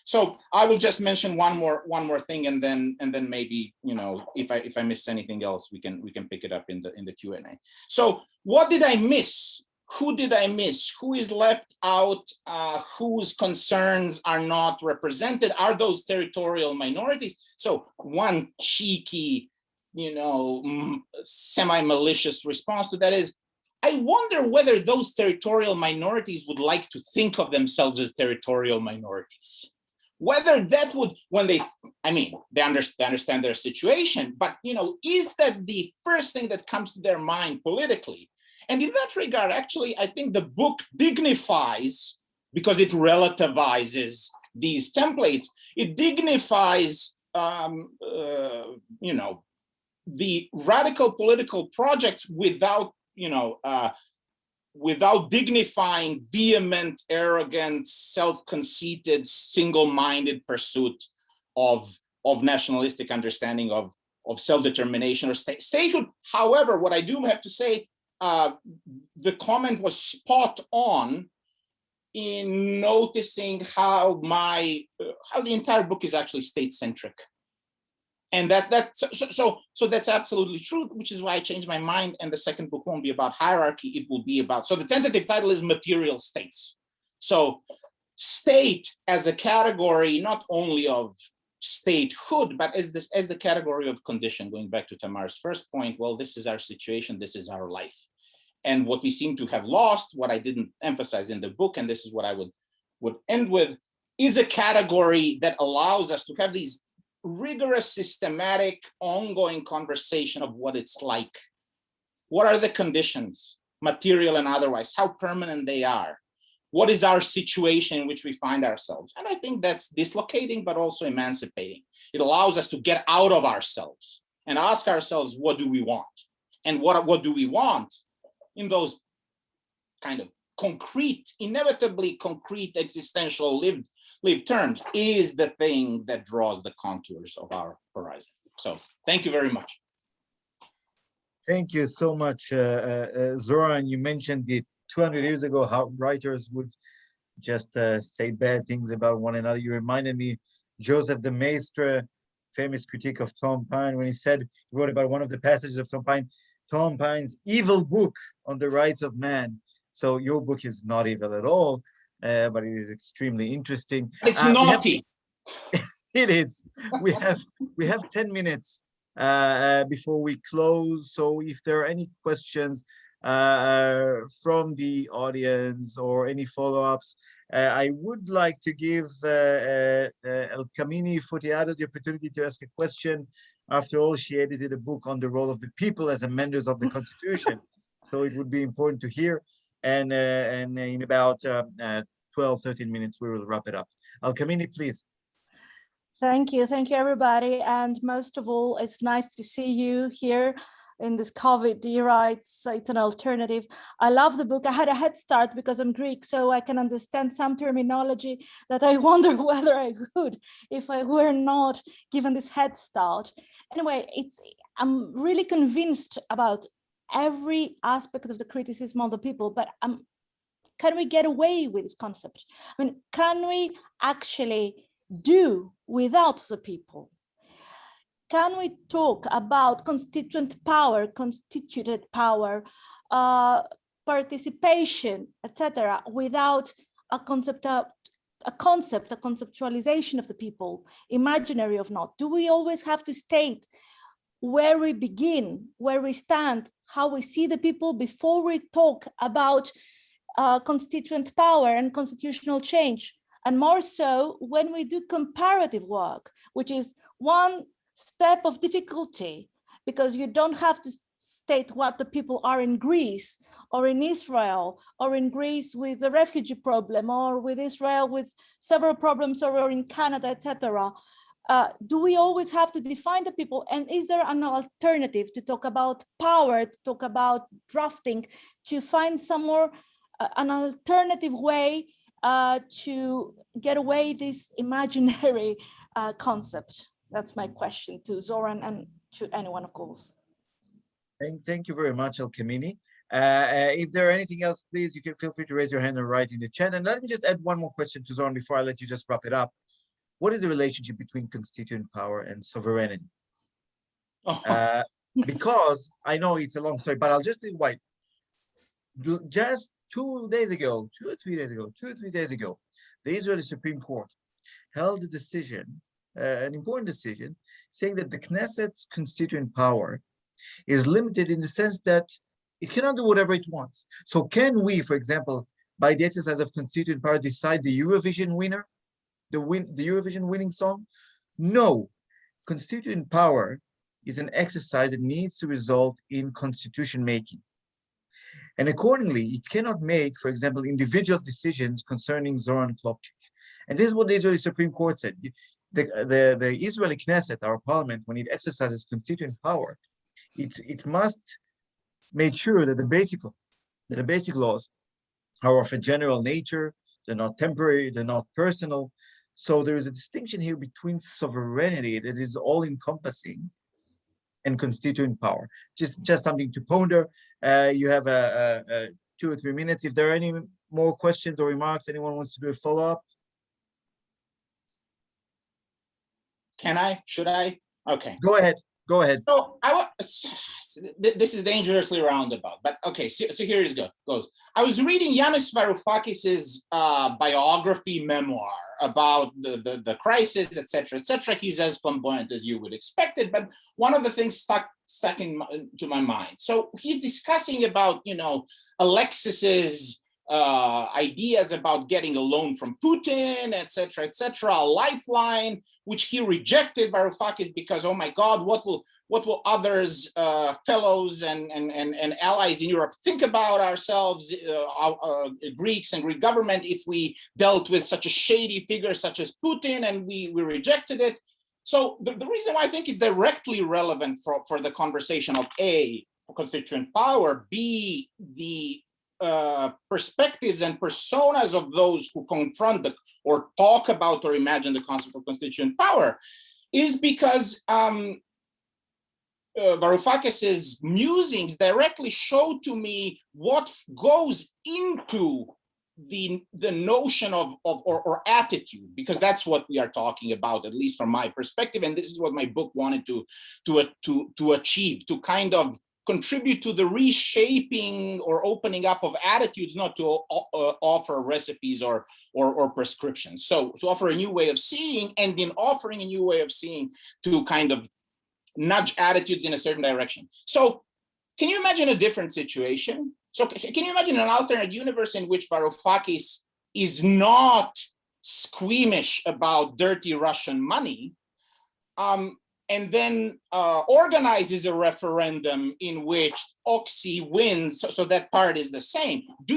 So I will just mention one more thing, and then maybe if I miss anything else, we can pick it up in the Q&A. So what did I miss? Who did I miss? Who is left out? Whose concerns are not represented? Are those territorial minorities? So one cheeky, semi-malicious response to that is, I wonder whether those territorial minorities would like to think of themselves as territorial minorities. Whether that would, when they understand their situation, but is that the first thing that comes to their mind politically? And in that regard, actually, I think the book dignifies, because it relativizes these templates, it dignifies, the radical political projects without dignifying vehement, arrogant, self-conceited, single-minded pursuit of of nationalistic understanding of self-determination or statehood. However, what I do have to say, the comment was spot on in noticing how the entire book is actually state-centric. And so that's absolutely true, which is why I changed my mind. And the second book won't be about hierarchy, it will be about, so the tentative title is Material States. So state as a category, not only of statehood, but as the category of condition, going back to Tamar's first point, well, this is our situation, this is our life. And what we seem to have lost, what I didn't emphasize in the book, and this is what I would end with, is a category that allows us to have these rigorous, systematic, ongoing conversation of what it's like. What are the conditions, material and otherwise, how permanent they are? What is our situation in which we find ourselves? And I think that's dislocating, but also emancipating. It allows us to get out of ourselves and ask ourselves, what do we want? And what do we want in those kind of concrete, inevitably concrete existential lived terms is the thing that draws the contours of our horizon. So thank you very much. Thank you so much, Zoran. You mentioned it 200 years ago, how writers would just say bad things about one another. You reminded me, Joseph de Maistre, famous critique of Tom Paine, when he wrote about one of the passages of Tom Paine's evil book on the rights of man. So your book is not evil at all, but it is extremely interesting. It's naughty. It is. We have 10 minutes before we close. So if there are any questions from the audience or any follow-ups, I would like to give Elkamini Fotiado the opportunity to ask a question. After all, she edited a book on the role of the people as amenders of the Constitution. So it would be important to hear. And in about 12, 13 minutes, we will wrap it up. Elkamini, please. Thank you, everybody. And most of all, it's nice to see you here in this COVID era. It's an alternative. I love the book. I had a head start because I'm Greek, so I can understand some terminology that I wonder whether I would if I were not given this head start. Anyway, I'm really convinced about every aspect of the criticism of the people, but can we get away with this concept? I mean, can we actually do without the people? Can we talk about constituent power, constituted power, participation, etc., without a conceptualization of the people, imaginary or not? Do we always have to state where we begin, where we stand, how we see the people before we talk about constituent power and constitutional change? And more so when we do comparative work, which is one step of difficulty, because you don't have to state what the people are in Greece or in Israel, or in Greece with the refugee problem, or with Israel with several problems, or in Canada, etc. Do we always have to define the people? And is there an alternative to talk about power, to talk about drafting, to find some more, an alternative way to get away this imaginary concept? That's my question to Zoran and to anyone, of course. Thank you very much, Elkamini. If there are anything else, please, you can feel free to raise your hand or write in the chat. And let me just add one more question to Zoran before I let you just wrap it up. What is the relationship between constituent power and sovereignty? Because I know it's a long story, but I'll just tell you why. Just 2 days ago, 2 or 3 days ago, the Israeli Supreme Court held a decision, an important decision, saying that the Knesset's constituent power is limited in the sense that it cannot do whatever it wants. So can we, for example, by the exercise of constituent power, decide the Eurovision winner, the Eurovision winning song? No. Constituent power is an exercise that needs to result in constitution making. And accordingly, it cannot make, for example, individual decisions concerning Zoran Klopchich. And this is what the Israeli Supreme Court said. The Israeli Knesset, our parliament, when it exercises constituent power, it must make sure that the basic laws are of a general nature, they're not temporary, they're not personal. So there is a distinction here between sovereignty that is all encompassing and constituent power. Just something to ponder. You have 2 or 3 minutes. If there are any more questions or remarks, anyone wants to do a follow-up? Can I? Should I? Okay. Go ahead. Go ahead. So this is dangerously roundabout, but okay. So here it goes. I was reading Yanis Varoufakis's biography memoir about the crisis, etc., etc. He's as flamboyant as you would expect it, but one of the things stuck to my mind. So he's discussing about Alexis's ideas about getting a loan from Putin, etc., etc., a lifeline, which he rejected, Varoufakis, because, oh my God, what will others, fellows and allies in Europe think about ourselves, Greeks and Greek government, if we dealt with such a shady figure such as Putin, and we rejected it. So the reason why I think it's directly relevant for the conversation of A, constituent power, B, the perspectives and personas of those who confront or talk about or imagine the concept of constituent power, is because Varoufakis's musings directly show to me what goes into the notion of or attitude, because that's what we are talking about, at least from my perspective, and this is what my book wanted to achieve, to kind of contribute to the reshaping or opening up of attitudes, not to offer recipes or prescriptions. So to offer a new way of seeing, and in offering a new way of seeing, to kind of nudge attitudes in a certain direction. So can you imagine a different situation? So can you imagine an alternate universe in which Varoufakis is not squeamish about dirty Russian money, and then organizes a referendum in which Oxy wins, so that part is the same? Do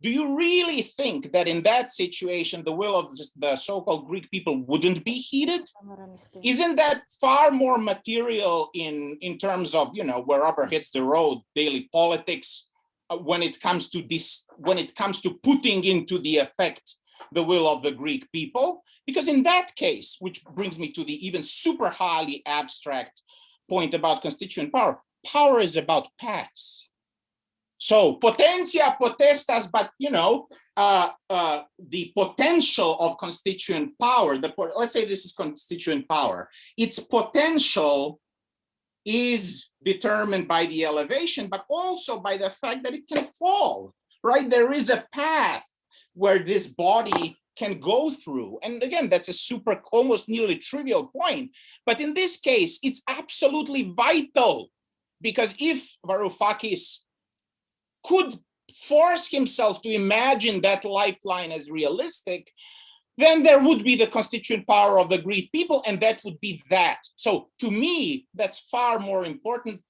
you really think that in that situation, the will of the so-called Greek people wouldn't be heeded? Isn't that far more material in terms of, where rubber hits the road, daily politics, when it comes to putting into the effect the will of the Greek people? Because in that case, which brings me to the even super highly abstract point about constituent power, power is about paths. So potentia potestas, but the potential of constituent power, let's say this is constituent power, its potential is determined by the elevation, but also by the fact that it can fall, right? There is a path where this body can go through. And again, that's a super, almost nearly trivial point. But in this case, it's absolutely vital, because if Varoufakis could force himself to imagine that lifeline as realistic, then there would be the constituent power of the Greek people, and that would be that. So to me, that's far more important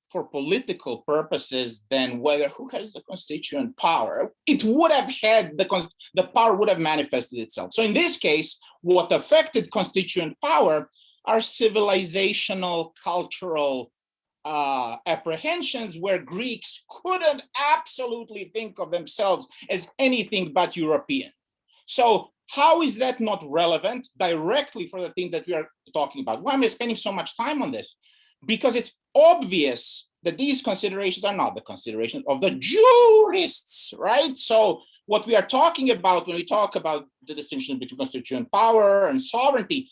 for political purposes than who has the constituent power. It would have had, the power would have manifested itself. So in this case, what affected constituent power are civilizational, cultural apprehensions, where Greeks couldn't absolutely think of themselves as anything but European. So how is that not relevant directly for the thing that we are talking about? Why am I spending so much time on this? Because it's obvious that these considerations are not the considerations of the jurists, right? So what we are talking about when we talk about the distinction between constituent power and sovereignty,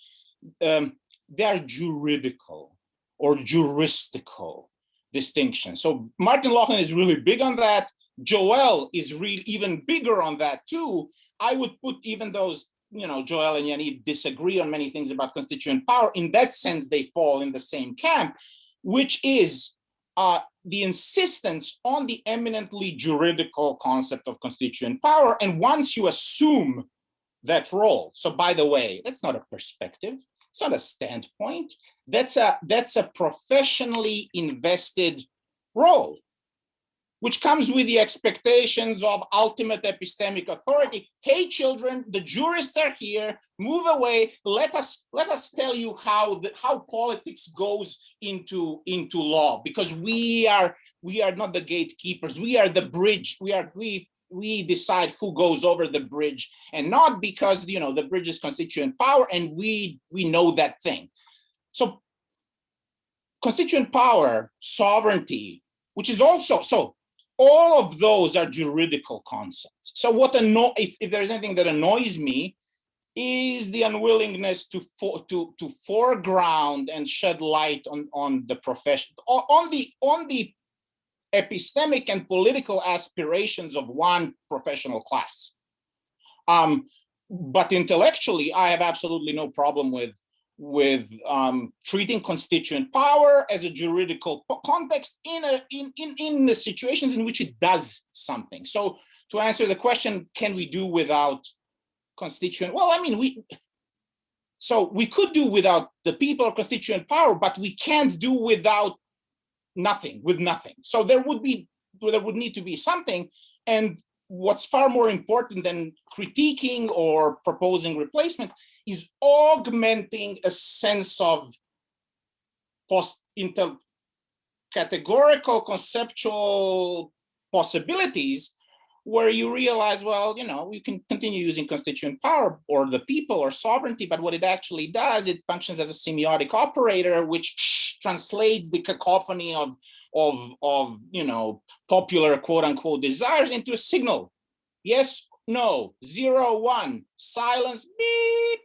they are juridical or juristical distinctions. So Martin Laughlin is really big on that. Joel is even bigger on that too. I would put even those, Joel and Yaniv disagree on many things about constituent power. In that sense, they fall in the same camp, which is the insistence on the eminently juridical concept of constituent power. And once you assume that role, so by the way, that's not a perspective, it's not a standpoint, that's a professionally invested role, which comes with the expectations of ultimate epistemic authority. Hey, children, the jurists are here. Move away. Let us tell you how politics goes into law, because we are not the gatekeepers. We are the bridge. We we decide who goes over the bridge, and not because, you know, the bridge is constituent power and we know that thing. So constituent power, sovereignty, which is also, so all of those are juridical concepts. So what if there's anything that annoys me is the unwillingness to foreground and shed light on the profession, on the epistemic and political aspirations of one professional class. But intellectually, I have absolutely no problem with treating constituent power as a juridical context in the situations in which it does something. So to answer the question, can we do without constituent? Well, I mean, we could do without the people or constituent power, but we can't do without nothing, with nothing. So there would need to be something. And what's far more important than critiquing or proposing replacements is augmenting a sense of categorical conceptual possibilities, where you realize, well, you know, we can continue using constituent power or the people or sovereignty, but what it actually does, it functions as a semiotic operator, which translates the cacophony of you know, popular quote unquote desires into a signal. Yes, no, 0, 1, silence, beep,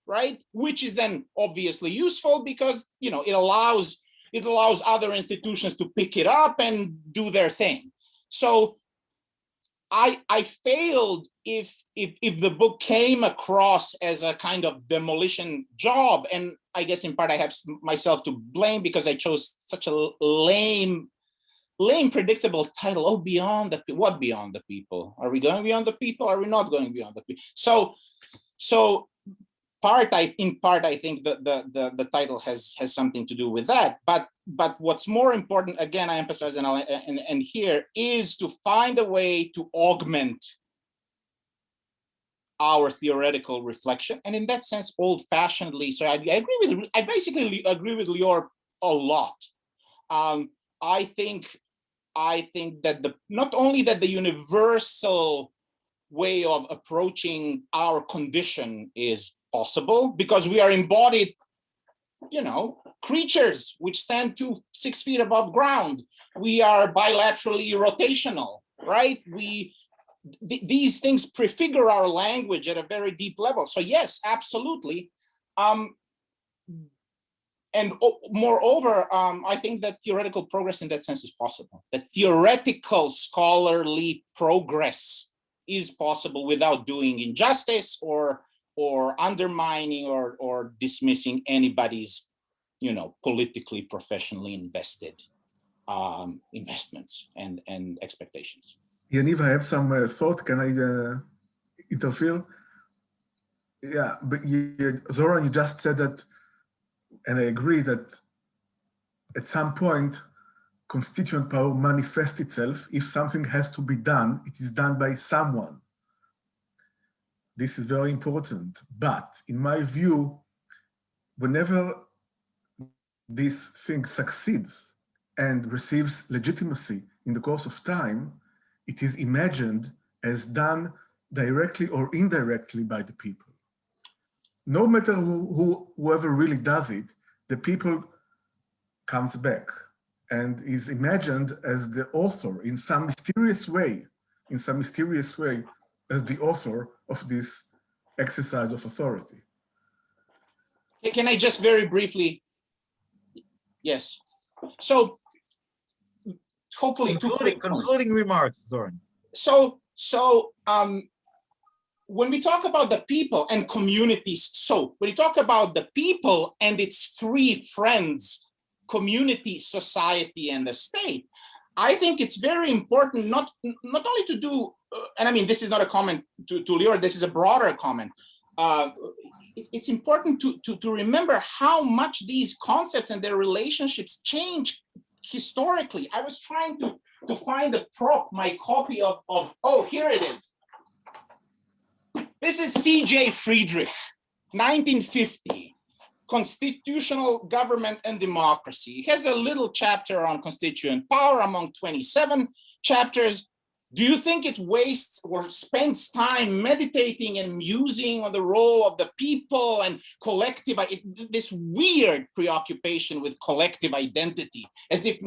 right? Which is then obviously useful because, you know, it allows other institutions to pick it up and do their thing. So I failed if the book came across as a kind of demolition job, and I guess in part I have myself to blame because I chose such a lame, predictable title. Oh, beyond the what beyond the people? Are we going beyond the people? Are we not going beyond the people? So in part I think the title has something to do with that. But what's more important, again, I emphasize and here, is to find a way to augment our theoretical reflection, and in that sense, old-fashionedly. So I basically agree with Lior a lot. I think that not only that the universal way of approaching our condition is possible, because we are embodied, you know, creatures which stand 6 feet above ground. We are bilaterally rotational, right? These things prefigure our language at a very deep level. So yes, absolutely. And moreover, I think that theoretical progress in that sense is possible. That theoretical scholarly progress is possible without doing injustice or undermining or dismissing anybody's, you know, politically, professionally invested investments and expectations. Yaniv, I have some thought. Can I interfere? Yeah, but Zoran, you just said that, and I agree that at some point, constituent power manifests itself. If something has to be done, it is done by someone. This is very important. But in my view, whenever this thing succeeds and receives legitimacy in the course of time, it is imagined as done directly or indirectly by the people. No matter whoever really does it, the people comes back and is imagined as the author in some mysterious way, as the author of this exercise of authority. Can I just very briefly? Yes. So hopefully concluding remarks, Zoran. So when we talk about the people and communities, so when you talk about the people and its three friends, community, society, and the state, I think it's very important not only to do, and I mean, this is not a comment to Lior, this is a broader comment. It's important to remember how much these concepts and their relationships change historically. I was trying to find a prop, my copy of oh, here it is. This is C.J. Friedrich, 1950, Constitutional Government and Democracy. He has a little chapter on constituent power among 27 chapters. Do you think it wastes or spends time meditating and musing on the role of the people and collective, this weird preoccupation with collective identity, as if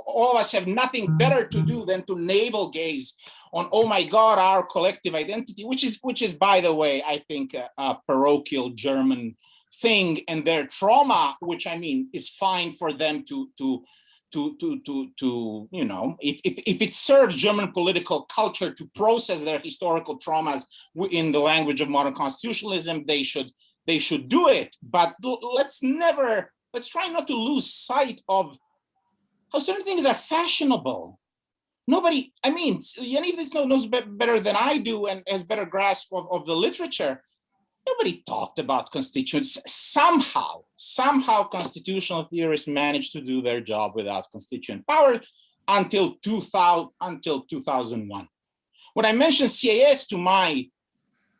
all of us have nothing better to do than to navel gaze on, oh my God, our collective identity, which is, by the way, I think a parochial German thing, and their trauma, which I mean is fine for them to you know, if it serves German political culture to process their historical traumas in the language of modern constitutionalism, they should do it. But let's try not to lose sight of how certain things are fashionable. Nobody, I mean, Yaniv knows better than I do and has better grasp of the literature. Nobody talked about constituents. Somehow constitutional theorists managed to do their job without constituent power until 2001. When I mentioned CAS to my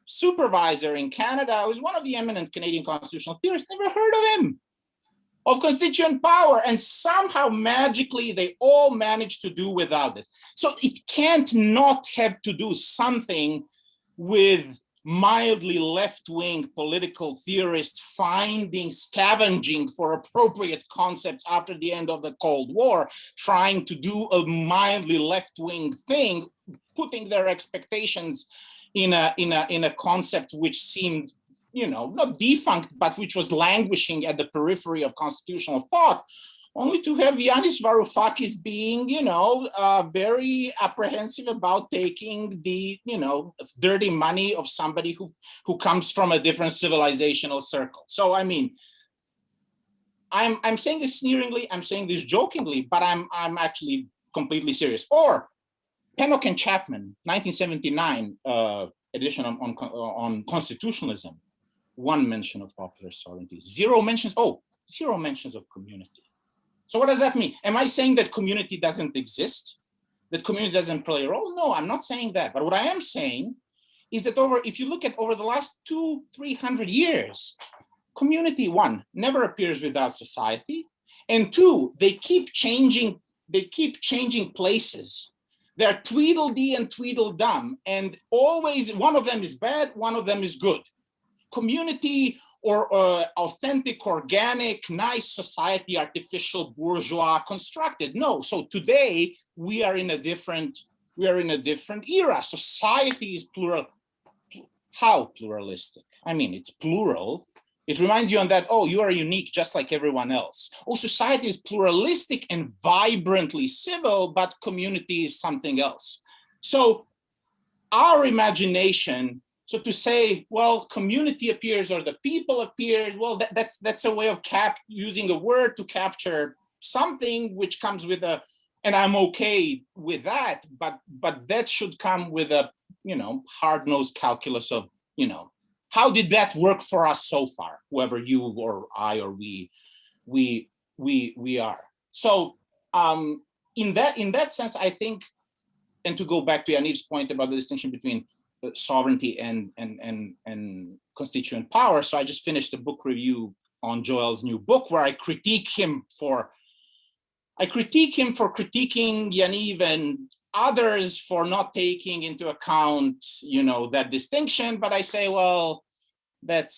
supervisor in Canada, who was one of the eminent Canadian constitutional theorists, never heard of him, of constituent power. And somehow magically they all managed to do without this. So it can't not have to do something with mildly left-wing political theorists scavenging for appropriate concepts after the end of the Cold War, trying to do a mildly left-wing thing, putting their expectations in a concept which seemed, you know, not defunct, but which was languishing at the periphery of constitutional thought, only to have Yanis Varoufakis being, you know, very apprehensive about taking the, you know, dirty money of somebody who comes from a different civilizational circle. So, I mean, I'm saying this sneeringly, I'm saying this jokingly, but I'm actually completely serious. Or Pennock and Chapman, 1979 edition on constitutionalism, one mention of popular sovereignty, zero mentions of community. So what does that mean? Am I saying that community doesn't exist? That community doesn't play a role? No, I'm not saying that. But what I am saying is that if you look at over the last 200-300 years, community, one, never appears without society. And two, they keep changing places. They're Tweedledee and Tweedledum. And always one of them is bad, one of them is good. Community or authentic, organic, nice society, artificial, bourgeois, constructed. No, so today we are in a different era. Society is plural. How pluralistic? I mean, it's plural. It reminds you on that, oh, you are unique just like everyone else. Oh, society is pluralistic and vibrantly civil, but community is something else. So our imagination, so to say, well, community appears or the people appear, well, that's a way of using a word to capture something which comes with and I'm okay with that, but that should come with a, you know, hard-nosed calculus of, you know, how did that work for us so far, whoever you or I or we are. So in that sense, I think, and to go back to Yaniv's point about the distinction between sovereignty and constituent power. So I just finished a book review on Joel's new book where I critique him for critiquing Yaniv and others for not taking into account, you know, that distinction. But I say, well, that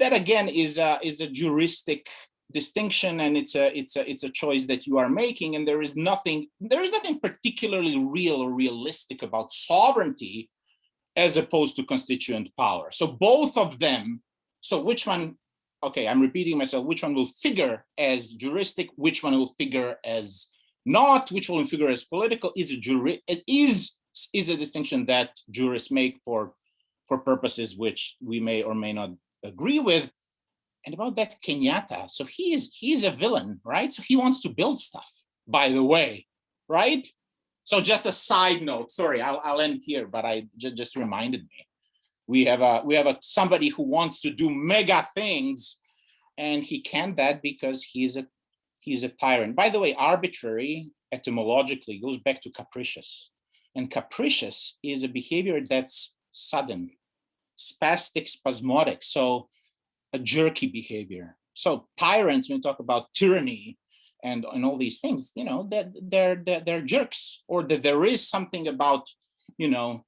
again is a juristic distinction, and it's a choice that you are making, and there is nothing particularly real or realistic about sovereignty as opposed to constituent power. So both of them, so which one, okay, I'm repeating myself, which one will figure as juristic, which one will figure as not, which one will figure as political, is a distinction that jurists make for purposes which we may or may not agree with. And about that Kenyatta, so he's a villain, right? So he wants to build stuff, by the way, right? So just a side note, sorry, I'll end here, but I just reminded me. We have somebody who wants to do mega things, and he can't that because he's a tyrant. By the way, arbitrary etymologically goes back to capricious. And capricious is a behavior that's sudden, spastic, spasmodic. So a jerky behavior. So tyrants, when we talk about tyranny and all these things, you know, that they're jerks, or that there is something about, you know,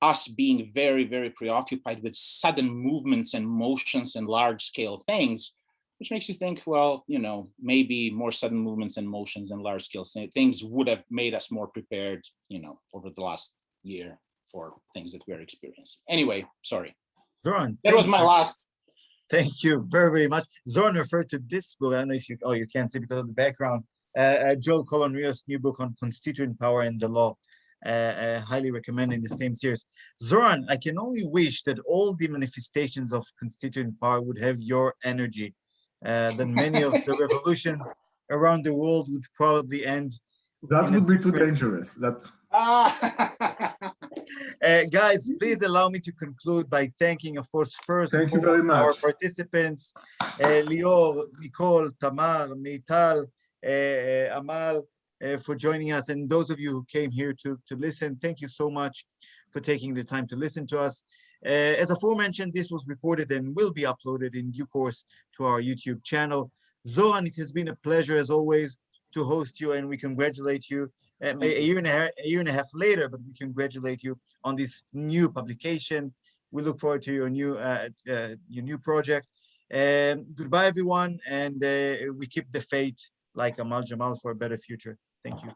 us being very, very preoccupied with sudden movements and motions and large scale things, which makes you think, well, you know, maybe more sudden movements and motions and large scale things would have made us more prepared, you know, over the last year for things that we're experiencing. Anyway, sorry. Zoran, That was my last. thank you very, very much. Zoran referred to this book. I don't know if you, you can't see because of the background. Joel Cohen Rios' new book on constituent power and the law. Highly recommend in the same series. Zoran, I can only wish that all the manifestations of constituent power would have your energy. Then many of the revolutions around the world would probably end. That would be too dangerous. That. Guys, please allow me to conclude by thanking, of course, first Thank you very much. our participants, Lior, Nicole, Tamar, Meital, Amal, for joining us, and those of you who came here to listen. Thank you so much for taking the time to listen to us. As aforementioned, this was recorded and will be uploaded in due course to our YouTube channel. Zoran, it has been a pleasure as always to host you, and we congratulate you a year and a half later, but we congratulate you on this new publication. We look forward to your new project. Goodbye, everyone, and we keep the faith like Amal Jamal for a better future. Thank you.